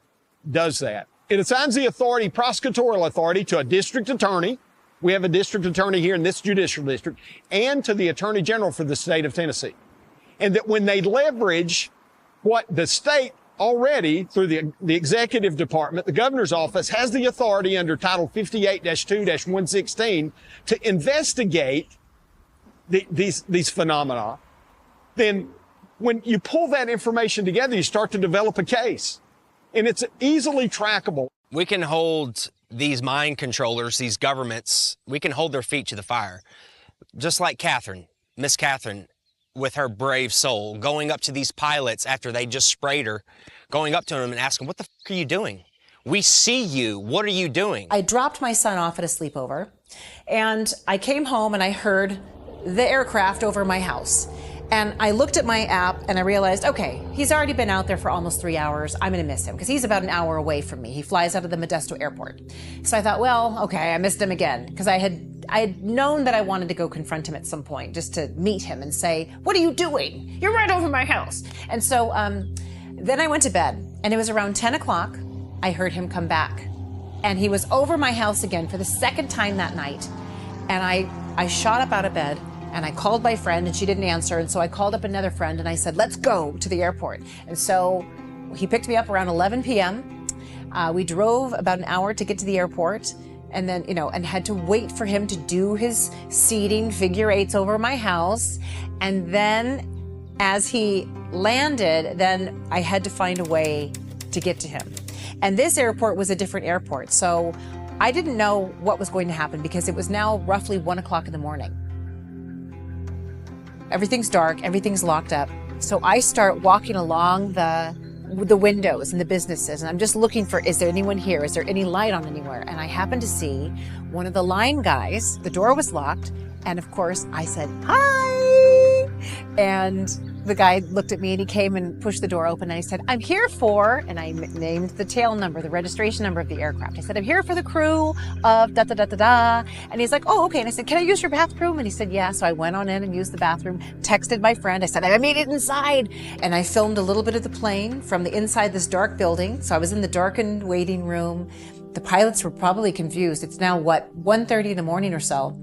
does that. It assigns the authority, prosecutorial authority, to a district attorney. We have a district attorney here in this judicial district, and to the Attorney General for the state of Tennessee. And that when they leverage what the state already, through the executive department, the governor's office, has the authority under Title 58-2-116 to investigate these phenomena, then when you pull that information together, you start to develop a case. And it's easily trackable. We can hold these mind controllers, these governments, we can hold their feet to the fire. Just like Catherine, Miss Catherine, with her brave soul, going up to these pilots after they just sprayed her, going up to them and asking, what the f are you doing? We see you. What are you doing? I dropped my son off at a sleepover, and I came home and I heard the aircraft over my house. And I looked at my app and I realized, okay, he's already been out there for almost 3 hours. I'm going to miss him because he's about an hour away from me. He flies out of the Modesto airport. So I thought, well, okay, I missed him again because I had known that I wanted to go confront him at some point just to meet him and say, what are you doing? You're right over my house. And so then I went to bed, and it was around 10 o'clock. I heard him come back, and he was over my house again for the second time that night. And I shot up out of bed. And I called my friend and she didn't answer. And so I called up another friend and I said, let's go to the airport. And so he picked me up around 11 p.m. We drove about an hour to get to the airport, and then, and had to wait for him to do his seating figure eights over my house. And then as he landed, then I had to find a way to get to him. And this airport was a different airport. So I didn't know what was going to happen because it was now roughly 1 o'clock in the morning. Everything's dark, everything's locked up. So I start walking along the windows and the businesses, and I'm just looking for, is there anyone here? Is there any light on anywhere? And I happened to see one of the line guys. The door was locked, and of course I said, hi! And the guy looked at me and he came and pushed the door open and I said, I'm here for, and I named the tail number, the registration number of the aircraft. I said, I'm here for the crew of da-da-da-da-da. And he's like, oh, okay. And I said, can I use your bathroom? And he said, yeah. So I went on in and used the bathroom, texted my friend. I said, I made it inside. And I filmed a little bit of the plane from the inside this dark building. So I was in the darkened waiting room. The pilots were probably confused. It's now, 1:30 in the morning or so.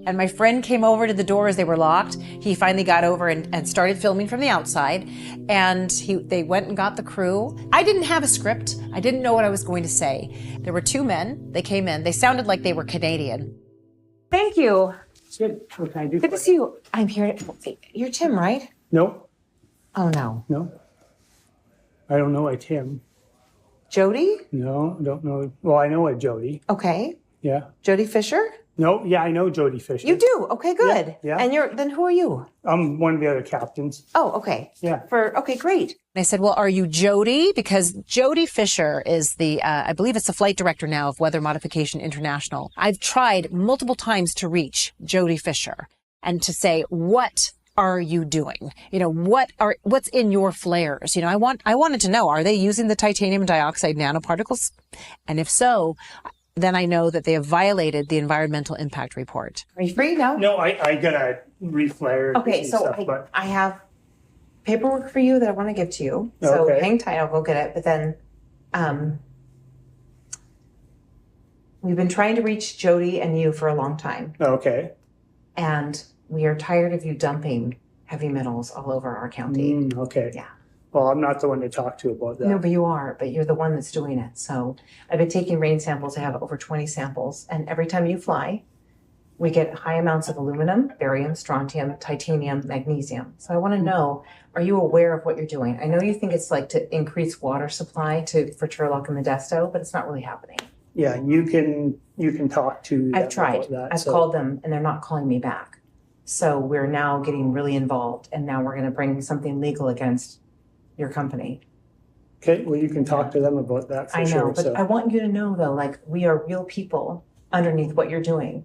And my friend came over to the door as they were locked. He finally got over and started filming from the outside. And they went and got the crew. I didn't have a script. I didn't know what I was going to say. There were two men. They came in. They sounded like they were Canadian. Thank you. Good. What can I do? Good to see you. I'm here. You're Tim, right? No. Oh, no. No. I don't know a Tim. Jody? No, I don't know. Well, I know a Jody. Okay. Yeah. Jody Fisher? No, yeah, I know Jody Fisher. You do? Okay, good. Yeah. And then who are you? I'm one of the other captains. Oh, okay. Yeah. Okay, great. And I said, well, are you Jody? Because Jody Fisher is I believe it's the flight director now of Weather Modification International. I've tried multiple times to reach Jody Fisher and to say, what are you doing? What's in your flares? I wanted to know, are they using the titanium dioxide nanoparticles? And if so, then I know that they have violated the environmental impact report. Are you free now? No, I gotta reflare. Okay, so I have paperwork for you that I want to give to you. So hang tight, I'll go get it. But then we've been trying to reach Jody and you for a long time. Okay. And we are tired of you dumping heavy metals all over our county. Okay. Yeah. Well, I'm not the one to talk to about that. No, but you are. But you're the one that's doing it. So I've been taking rain samples. I have over 20 samples. And every time you fly, we get high amounts of aluminum, barium, strontium, titanium, magnesium. So I want to know, are you aware of what you're doing? I know you think it's like to increase water supply for Turlock and Modesto, but it's not really happening. Yeah, you can talk to. I've tried. I've called them and they're not calling me back. So we're now getting really involved, and now we're going to bring something legal against your company. Okay, well, you can talk to them about that for I know, sure. but So I want you to know though, like, we are real people underneath what you're doing.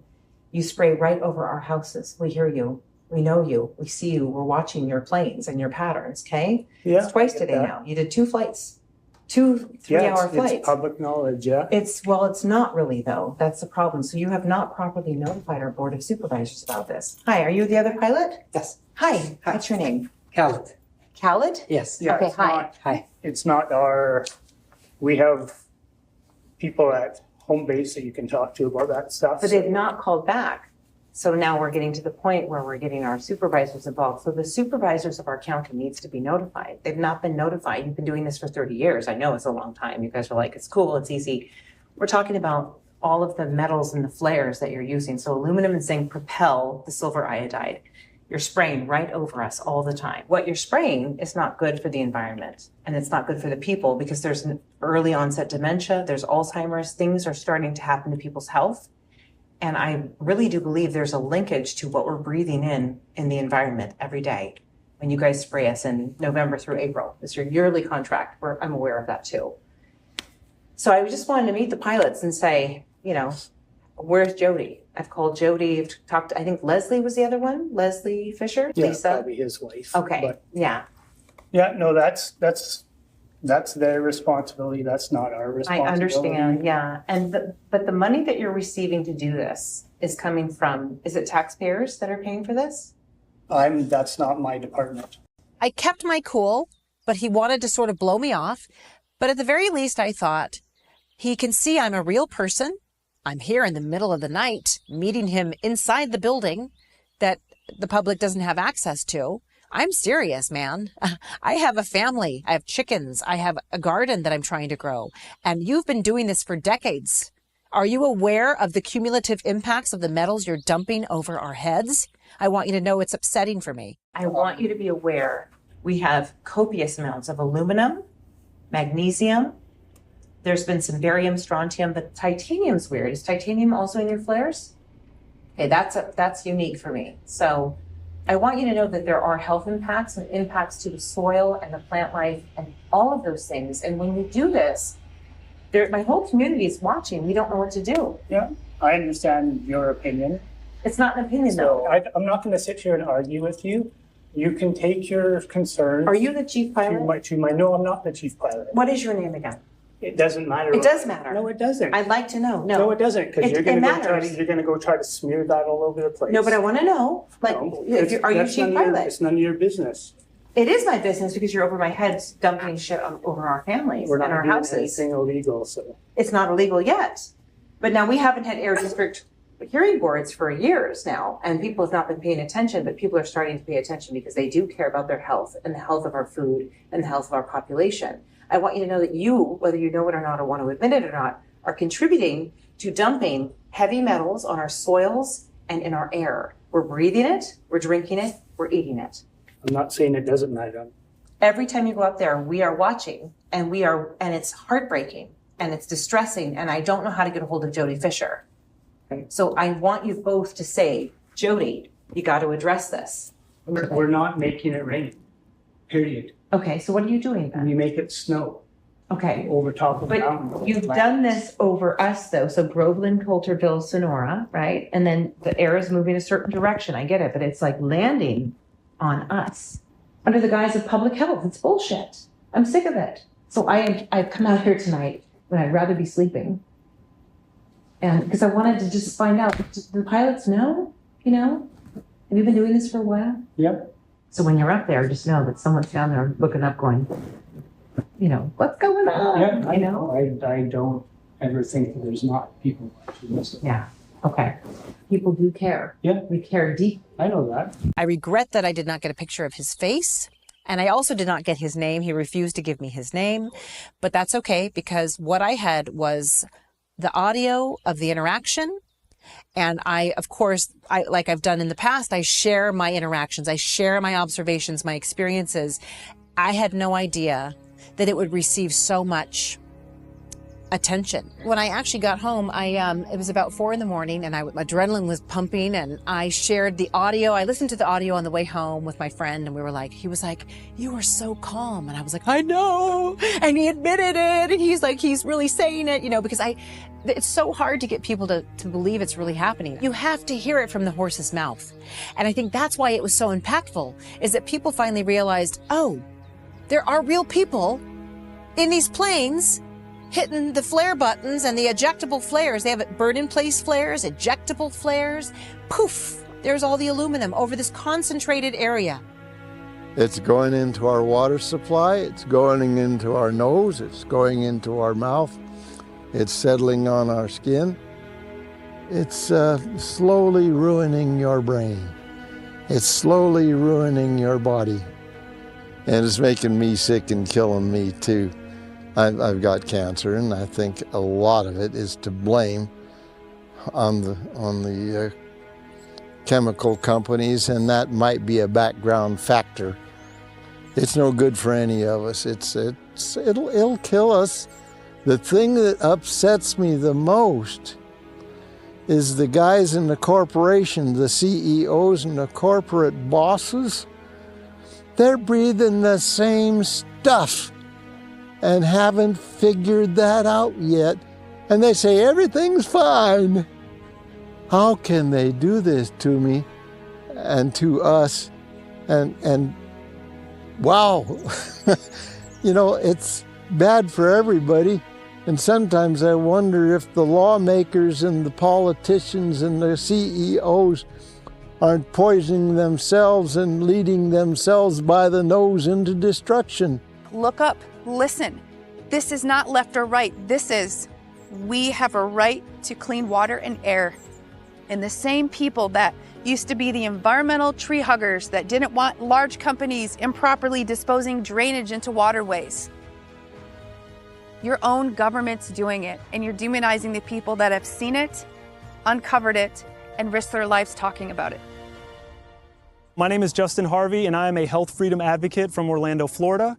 You spray right over our houses. We hear you. We know you. We see you. We're watching your planes and your patterns, okay? yeah, It's twice I get today that. now. You did 2 flights, 2 Yeah, 3-hour flights. it's public knowledge, yeah. Well, it's not really though. That's the problem. So you have not properly notified our board of supervisors about this. Hi, are you the other pilot? Yes. Hi, what's your name? Khaled. Khaled? Yes. Yeah, Okay, it's hi. not- Hi. It's not we have people at home base that you can talk to about that stuff. But they've not called back. So now we're getting to the point where we're getting our supervisors involved. So the supervisors of our county needs to be notified. They've not been notified. You've been doing this for 30 years. I know it's a long time. You guys are like, it's cool, it's easy. We're talking about all of the metals and the flares that you're using. So aluminum and zinc propel the silver iodide. You're spraying right over us all the time. What you're spraying is not good for the environment, and it's not good for the people, because there's an early onset dementia, there's Alzheimer's, things are starting to happen to people's health. And I really do believe there's a linkage to what we're breathing in the environment every day when you guys spray us in November through April. It's your yearly contract. I'm aware of that too. So I just wanted to meet the pilots and say, you know, where's Jody? I've called Jody, I've talked, I think Leslie was the other one, Leslie Fisher, Yeah, Lisa. probably his wife. Okay, But yeah, yeah, no, that's their responsibility. That's not our I responsibility. understand, yeah. But the money that you're receiving to do this is coming from, is it taxpayers that are paying for this? That's not my department. I kept my cool, but he wanted to sort of blow me off. But at the very least, I thought, he can see I'm a real person. I'm here in the middle of the night, meeting him inside the building that the public doesn't have access to. I'm serious, man. I have a family. I have chickens. I have a garden that I'm trying to grow. And you've been doing this for decades. Are you aware of the cumulative impacts of the metals you're dumping over our heads? I want you to know it's upsetting for me. I want you to be aware, we have copious amounts of aluminum, magnesium. There's been some barium, strontium, but titanium's weird. Is titanium also in your flares? Okay, that's unique for me. So I want you to know that there are health impacts and impacts to the soil and the plant life and all of those things. And when we do this, my whole community is watching. We don't know what to do. Yeah, I understand your opinion. It's not an opinion, So though. I'm not going to sit here and argue with you. You can take your concerns. Are you the chief pilot? No, I'm not the chief pilot. What is your name again? It doesn't matter. It does matter. No, it doesn't. I'd like to know. No, it doesn't, because you're going matters. to go try to smear that all over the place. No, but I want to know. Like, No, are you that's chief none of pilot? It's none of your business. It is my business because you're over my head dumping shit over our families We're not and our doing houses. anything illegal, so. It's not illegal yet. But now we haven't had air district hearing boards for years now, and people have not been paying attention, but people are starting to pay attention because they do care about their health and the health of our food and the health of our population. I want you to know that you, whether you know it or not or want to admit it or not, are contributing to dumping heavy metals on our soils and in our air. We're breathing it, we're drinking it, we're eating it. I'm not saying it doesn't matter. Every time you go up there, we are watching, and it's heartbreaking and it's distressing, and I don't know how to get a hold of Jody Fisher. So I want you both to say, Jody, you got to address this. We're not making it rain, period. Okay, so what are you doing then? We make it snow Okay, over top of the but mountain. you've done this over us though, so Groveland, Coulterville, Sonora, right? And then the air is moving a certain direction, I get it, but it's like landing on us under the guise of public health. It's bullshit. I'm sick of it. So I've come out here tonight when I'd rather be sleeping. And because I wanted to just find out, do the pilots know, have you been doing this for a while? Yep. So when you're up there, just know that someone's down there looking up going, what's going on? Yeah, I know. I don't ever think that there's not people watching this. Yeah. Okay. People do care. Yeah. We care deep. I know that. I regret that I did not get a picture of his face. And I also did not get his name. He refused to give me his name. But that's okay, because what I had was the audio of the interaction. And I, of course, like I've done in the past, I share my interactions. I share my observations, my experiences. I had no idea that it would receive so much attention. When I actually got home, it was about 4 a.m. and my adrenaline was pumping, and I shared the audio. I listened to the audio on the way home with my friend, and he was like, "You were so calm." And I was like, "I know." And he admitted it. And he's like, he's really saying it, because it's so hard to get people to believe it's really happening. You have to hear it from the horse's mouth. And I think that's why it was so impactful, is that people finally realized, oh, there are real people in these planes hitting the flare buttons and the ejectable flares. They have burn-in-place flares, ejectable flares. Poof, there's all the aluminum over this concentrated area. It's going into our water supply, it's going into our nose, it's going into our mouth, it's settling on our skin. It's slowly ruining your brain. It's slowly ruining your body. And it's making me sick and killing me too. I've got cancer, and I think a lot of it is to blame on the chemical companies, and that might be a background factor. It's no good for any of us. It'll kill us. The thing that upsets me the most is the guys in the corporation, the CEOs and the corporate bosses. They're breathing the same stuff and haven't figured that out yet. And they say everything's fine. How can they do this to me and to us? And wow, it's bad for everybody. And sometimes I wonder if the lawmakers and the politicians and the CEOs aren't poisoning themselves and leading themselves by the nose into destruction. Look up, listen. This is not left or right. This is, we have a right to clean water and air. And the same people that used to be the environmental tree huggers that didn't want large companies improperly disposing drainage into waterways. Your own government's doing it, and you're demonizing the people that have seen it, uncovered it, and risked their lives talking about it. My name is Justin Harvey, and I am a health freedom advocate from Orlando, Florida.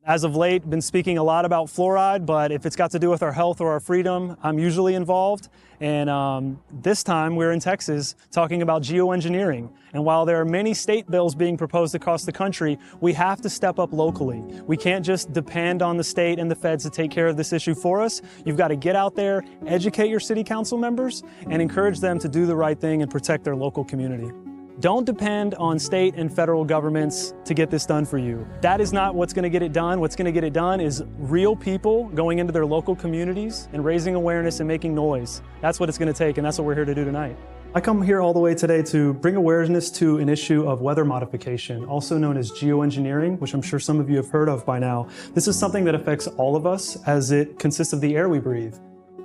As of late, been speaking a lot about fluoride, but if it's got to do with our health or our freedom, I'm usually involved. And this time we're in Texas talking about geoengineering. And while there are many state bills being proposed across the country, we have to step up locally. We can't just depend on the state and the feds to take care of this issue for us. You've got to get out there, educate your city council members, and encourage them to do the right thing and protect their local community. Don't depend on state and federal governments to get this done for you. That is not what's going to get it done. What's going to get it done is real people going into their local communities and raising awareness and making noise. That's what it's going to take, and that's what we're here to do tonight. I come here all the way today to bring awareness to an issue of weather modification, also known as geoengineering, which I'm sure some of you have heard of by now. This is something that affects all of us as it consists of the air we breathe.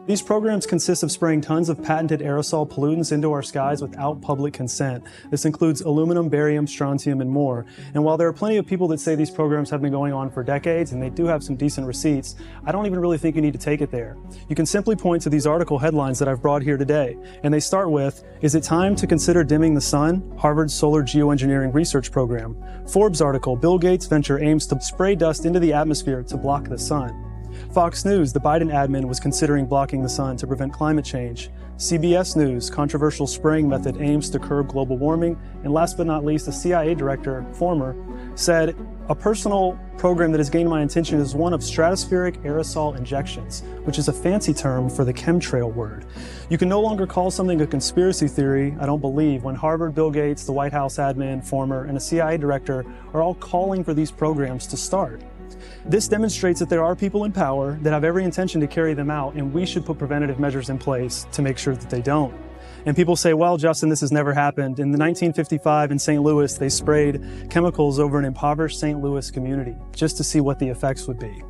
These programs consist of spraying tons of patented aerosol pollutants into our skies without public consent. This includes aluminum, barium, strontium, and more. And while there are plenty of people that say these programs have been going on for decades and they do have some decent receipts, I don't even really think you need to take it there. You can simply point to these article headlines that I've brought here today. And they start with, "Is it time to consider dimming the sun? Harvard's Solar Geoengineering Research Program." Forbes article, "Bill Gates' venture aims to spray dust into the atmosphere to block the sun." Fox News, the Biden admin was considering blocking the sun to prevent climate change. CBS News, controversial spraying method aims to curb global warming. And last but not least, the CIA director, former, said, "A personal program that has gained my attention is one of stratospheric aerosol injections," which is a fancy term for the chemtrail word. You can no longer call something a conspiracy theory, I don't believe, when Harvard, Bill Gates, the White House admin, former, and a CIA director are all calling for these programs to start. This demonstrates that there are people in power that have every intention to carry them out, and we should put preventative measures in place to make sure that they don't. And people say, well, Justin, this has never happened. In 1955 in St. Louis, they sprayed chemicals over an impoverished St. Louis community just to see what the effects would be.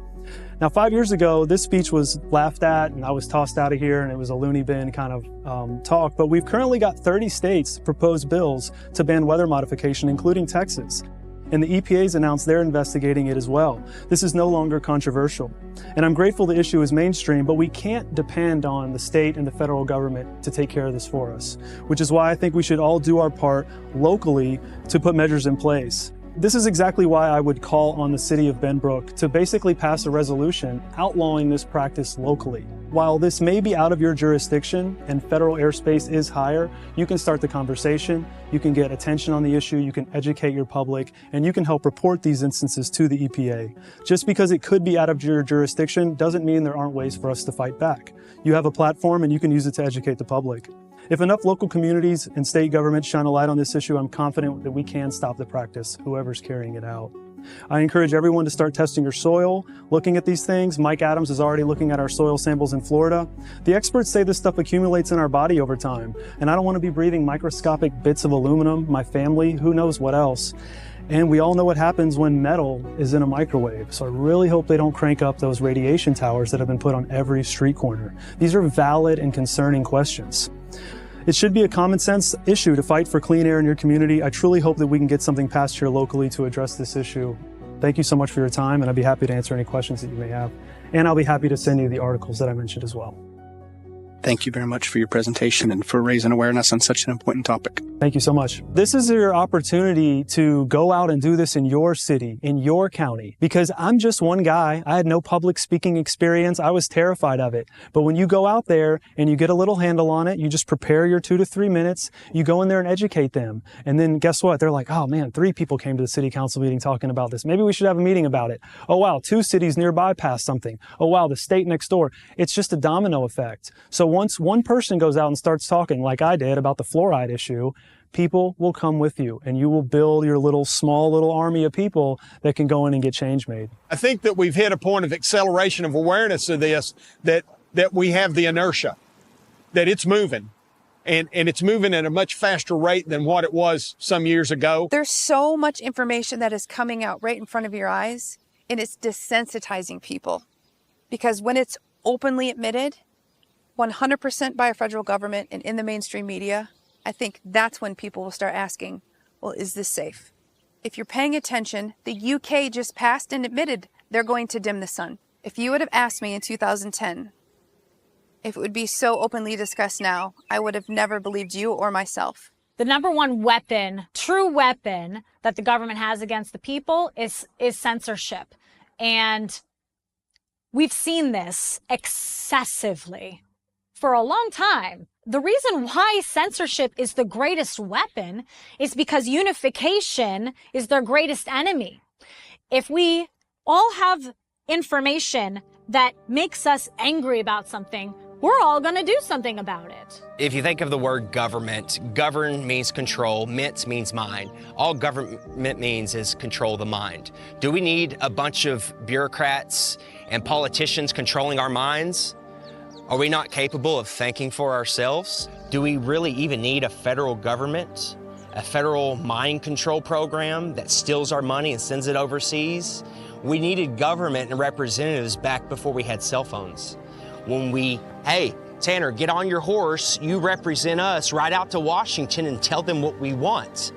Now, 5 years ago, this speech was laughed at and I was tossed out of here, and it was a loony bin kind of talk, but we've currently got 30 states propose bills to ban weather modification, including Texas. And the EPA's announced they're investigating it as well. This is no longer controversial. And I'm grateful the issue is mainstream, but we can't depend on the state and the federal government to take care of this for us, which is why I think we should all do our part locally to put measures in place. This is exactly why I would call on the city of Benbrook to basically pass a resolution outlawing this practice locally. While this may be out of your jurisdiction and federal airspace is higher, you can start the conversation, you can get attention on the issue, you can educate your public, and you can help report these instances to the EPA. Just because it could be out of your jurisdiction doesn't mean there aren't ways for us to fight back. You have a platform and you can use it to educate the public. If enough local communities and state governments shine a light on this issue, I'm confident that we can stop the practice, whoever's carrying it out. I encourage everyone to start testing your soil, looking at these things. Mike Adams is already looking at our soil samples in Florida. The experts say this stuff accumulates in our body over time, and I don't want to be breathing microscopic bits of aluminum, my family, who knows what else. And we all know what happens when metal is in a microwave. So I really hope they don't crank up those radiation towers that have been put on every street corner. These are valid and concerning questions. It should be a common sense issue to fight for clean air in your community. I truly hope that we can get something passed here locally to address this issue. Thank you so much for your time, and I'd be happy to answer any questions that you may have. And I'll be happy to send you the articles that I mentioned as well. Thank you very much for your presentation and for raising awareness on such an important topic. Thank you so much. This is your opportunity to go out and do this in your city, in your county, because I'm just one guy. I had no public speaking experience. I was terrified of it. But when you go out there and you get a little handle on it, you just prepare your 2 to 3 minutes, you go in there and educate them. And then guess what? They're like, oh man, 3 people came to the city council meeting talking about this. Maybe we should have a meeting about it. Oh wow, 2 cities nearby passed something. Oh wow, the state next door. It's just a domino effect. So once one person goes out and starts talking like I did about the fluoride issue, people will come with you and you will build your small little army of people that can go in and get change made. I think that we've hit a point of acceleration of awareness of this, that we have the inertia, that it's moving. And it's moving at a much faster rate than what it was some years ago. There's so much information that is coming out right in front of your eyes, and it's desensitizing people. Because when it's openly admitted, 100% by a federal government and in the mainstream media, I think that's when people will start asking, well, is this safe? If you're paying attention, the UK just passed and admitted they're going to dim the sun. If you would have asked me in 2010 if it would be so openly discussed now, I would have never believed you or myself. The number one weapon, true weapon, that the government has against the people is censorship. And we've seen this excessively for a long time. The reason why censorship is the greatest weapon is because unification is their greatest enemy. If we all have information that makes us angry about something, we're all going to do something about it. If you think of the word government, govern means control, ment means mind. All government means is control the mind. Do we need a bunch of bureaucrats and politicians controlling our minds? Are we not capable of thinking for ourselves? Do we really even need a federal government? A federal mind control program that steals our money and sends it overseas? We needed government and representatives back before we had cell phones. When hey, Tanner, get on your horse, you represent us, ride out to Washington and tell them what we want.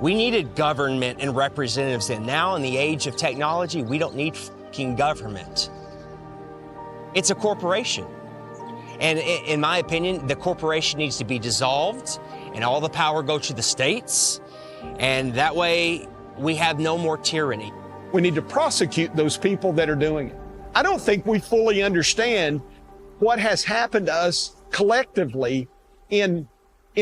We needed government and representatives, and now in the age of technology, we don't need fucking government. It's a corporation. And in my opinion, the corporation needs to be dissolved and all the power go to the states. And that way we have no more tyranny. We need to prosecute those people that are doing it. I don't think we fully understand what has happened to us collectively in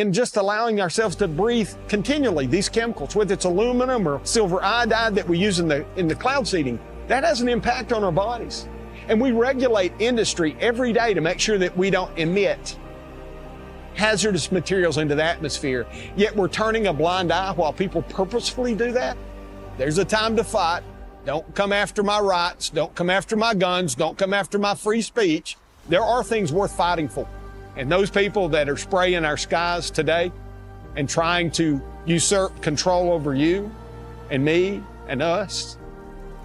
just allowing ourselves to breathe continually these chemicals, whether it's aluminum or silver iodide that we use in the cloud seeding. That has an impact on our bodies. And we regulate industry every day to make sure that we don't emit hazardous materials into the atmosphere. Yet we're turning a blind eye while people purposefully do that. There's a time to fight. Don't come after my rights. Don't come after my guns. Don't come after my free speech. There are things worth fighting for. And those people that are spraying our skies today and trying to usurp control over you and me and us,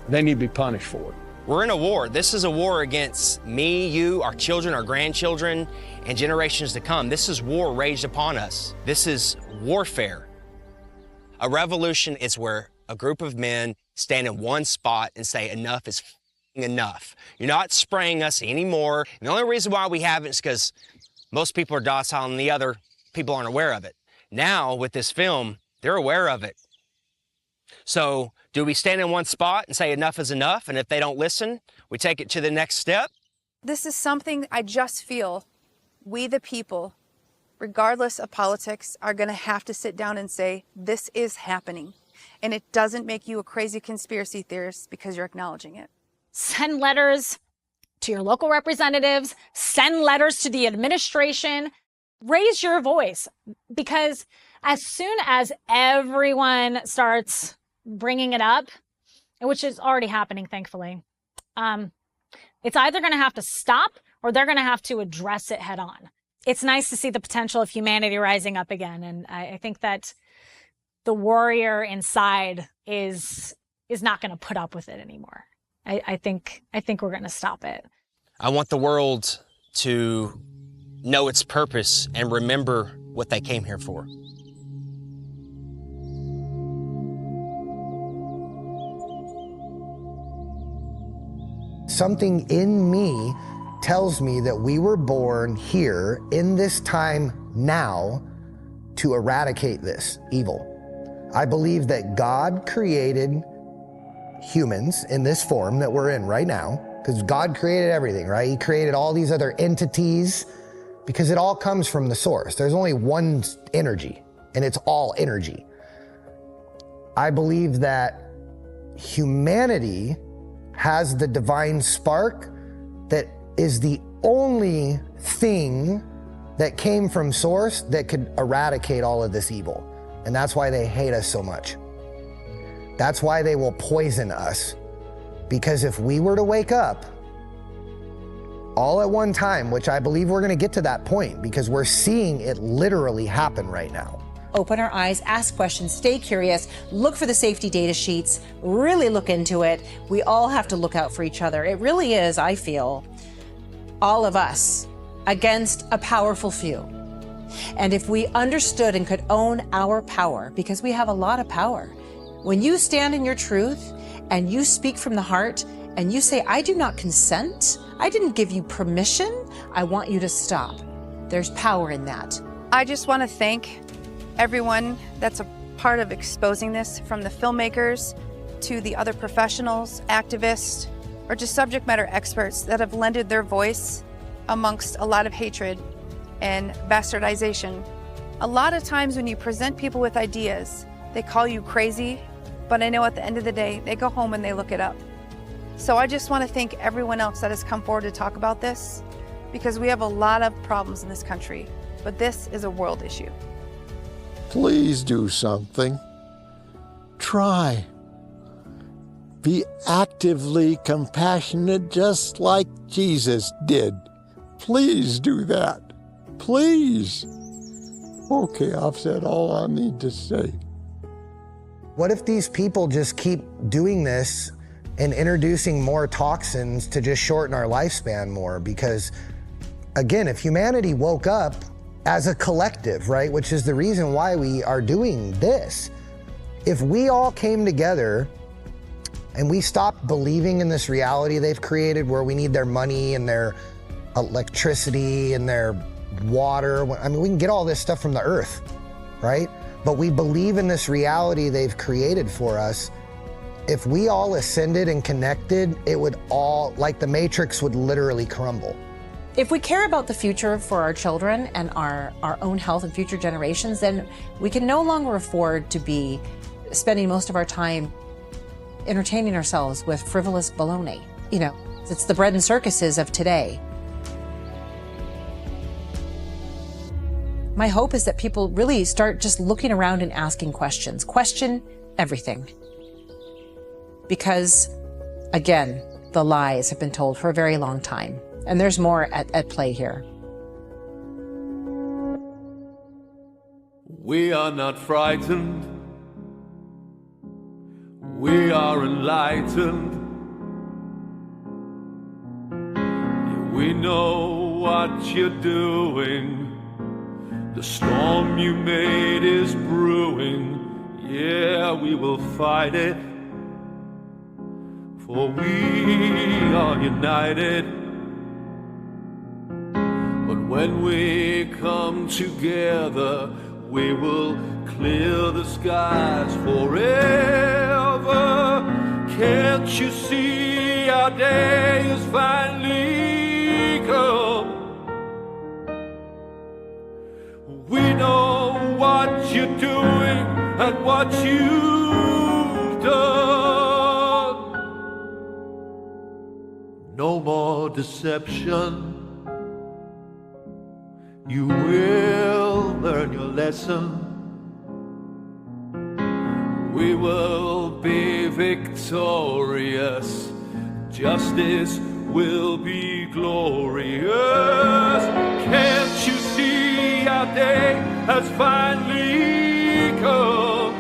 they need to be punished for it. We're in a war. This is a war against me, you, our children, our grandchildren, and generations to come. This is war raged upon us. This is warfare. A revolution is where a group of men stand in one spot and say, enough is enough. You're not spraying us anymore. And the only reason why we haven't is because most people are docile and the other people aren't aware of it. Now, with this film, they're aware of it. So do we stand in one spot and say enough is enough? And if they don't listen, we take it to the next step? This is something I just feel we the people, regardless of politics, are going to have to sit down and say, this is happening. And it doesn't make you a crazy conspiracy theorist because you're acknowledging it. Send letters to your local representatives, send letters to the administration, raise your voice, because as soon as everyone starts bringing it up, which is already happening, thankfully, it's either going to have to stop or they're going to have to address it head on. It's nice to see the potential of humanity rising up again. And I think that the warrior inside is not going to put up with it anymore. I think we're going to stop it. I want the world to know its purpose and remember what they came here for. Something in me tells me that we were born here in this time now to eradicate this evil. I believe that God created humans in this form that we're in right now, because God created everything, right? He created all these other entities because it all comes from the source. There's only one energy, and it's all energy. I believe that humanity has the divine spark that is the only thing that came from source that could eradicate all of this evil. And that's why they hate us so much. That's why they will poison us. Because if we were to wake up all at one time, which I believe we're gonna get to that point because we're seeing it literally happen right now. Open our eyes, ask questions, stay curious, look for the safety data sheets, really look into it. We all have to look out for each other. It really is, I feel, all of us against a powerful few. And if we understood and could own our power, because we have a lot of power, when you stand in your truth and you speak from the heart and you say, I do not consent, I didn't give you permission, I want you to stop. There's power in that. I just want to thank everyone that's a part of exposing this, from the filmmakers to the other professionals, activists, or just subject matter experts that have lended their voice amongst a lot of hatred and bastardization. A lot of times when you present people with ideas, they call you crazy, but I know at the end of the day, they go home and they look it up. So I just want to thank everyone else that has come forward to talk about this, because we have a lot of problems in this country, but this is a world issue. Please do something. Try. Be actively compassionate just like Jesus did. Please do that. Please. Okay, I've said all I need to say. What if these people just keep doing this and introducing more toxins to just shorten our lifespan more? Because again, if humanity woke up as a collective, right, which is the reason why we are doing this, if we all came together and we stopped believing in this reality they've created where we need their money and their electricity and their water, I mean, we can get all this stuff from the earth, right? But we believe in this reality they've created for us. If we all ascended and connected, it would all, like the Matrix, would literally crumble. If we care about the future for our children and our own health and future generations, then we can no longer afford to be spending most of our time entertaining ourselves with frivolous baloney. You know, it's the bread and circuses of today. My hope is that people really start just looking around and asking questions. Question everything. Because, again, the lies have been told for a very long time. And there's more at play here. We are not frightened. We are enlightened. We know what you're doing. The storm you made is brewing. Yeah, we will fight it. For we are united. But when we come together, we will clear the skies forever. Can't you see our day is finally come? We know what you're doing and what you've done. No more deception. You will learn your lesson. We will be victorious. Justice will be glorious. Can't you see our day has finally come?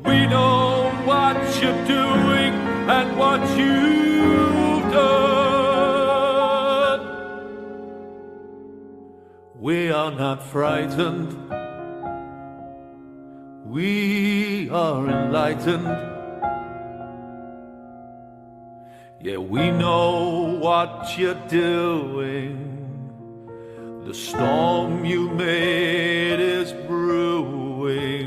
We know what you're doing and what you've done. We are not frightened. We are enlightened. Yeah, we know what you're doing. The storm you made is brewing.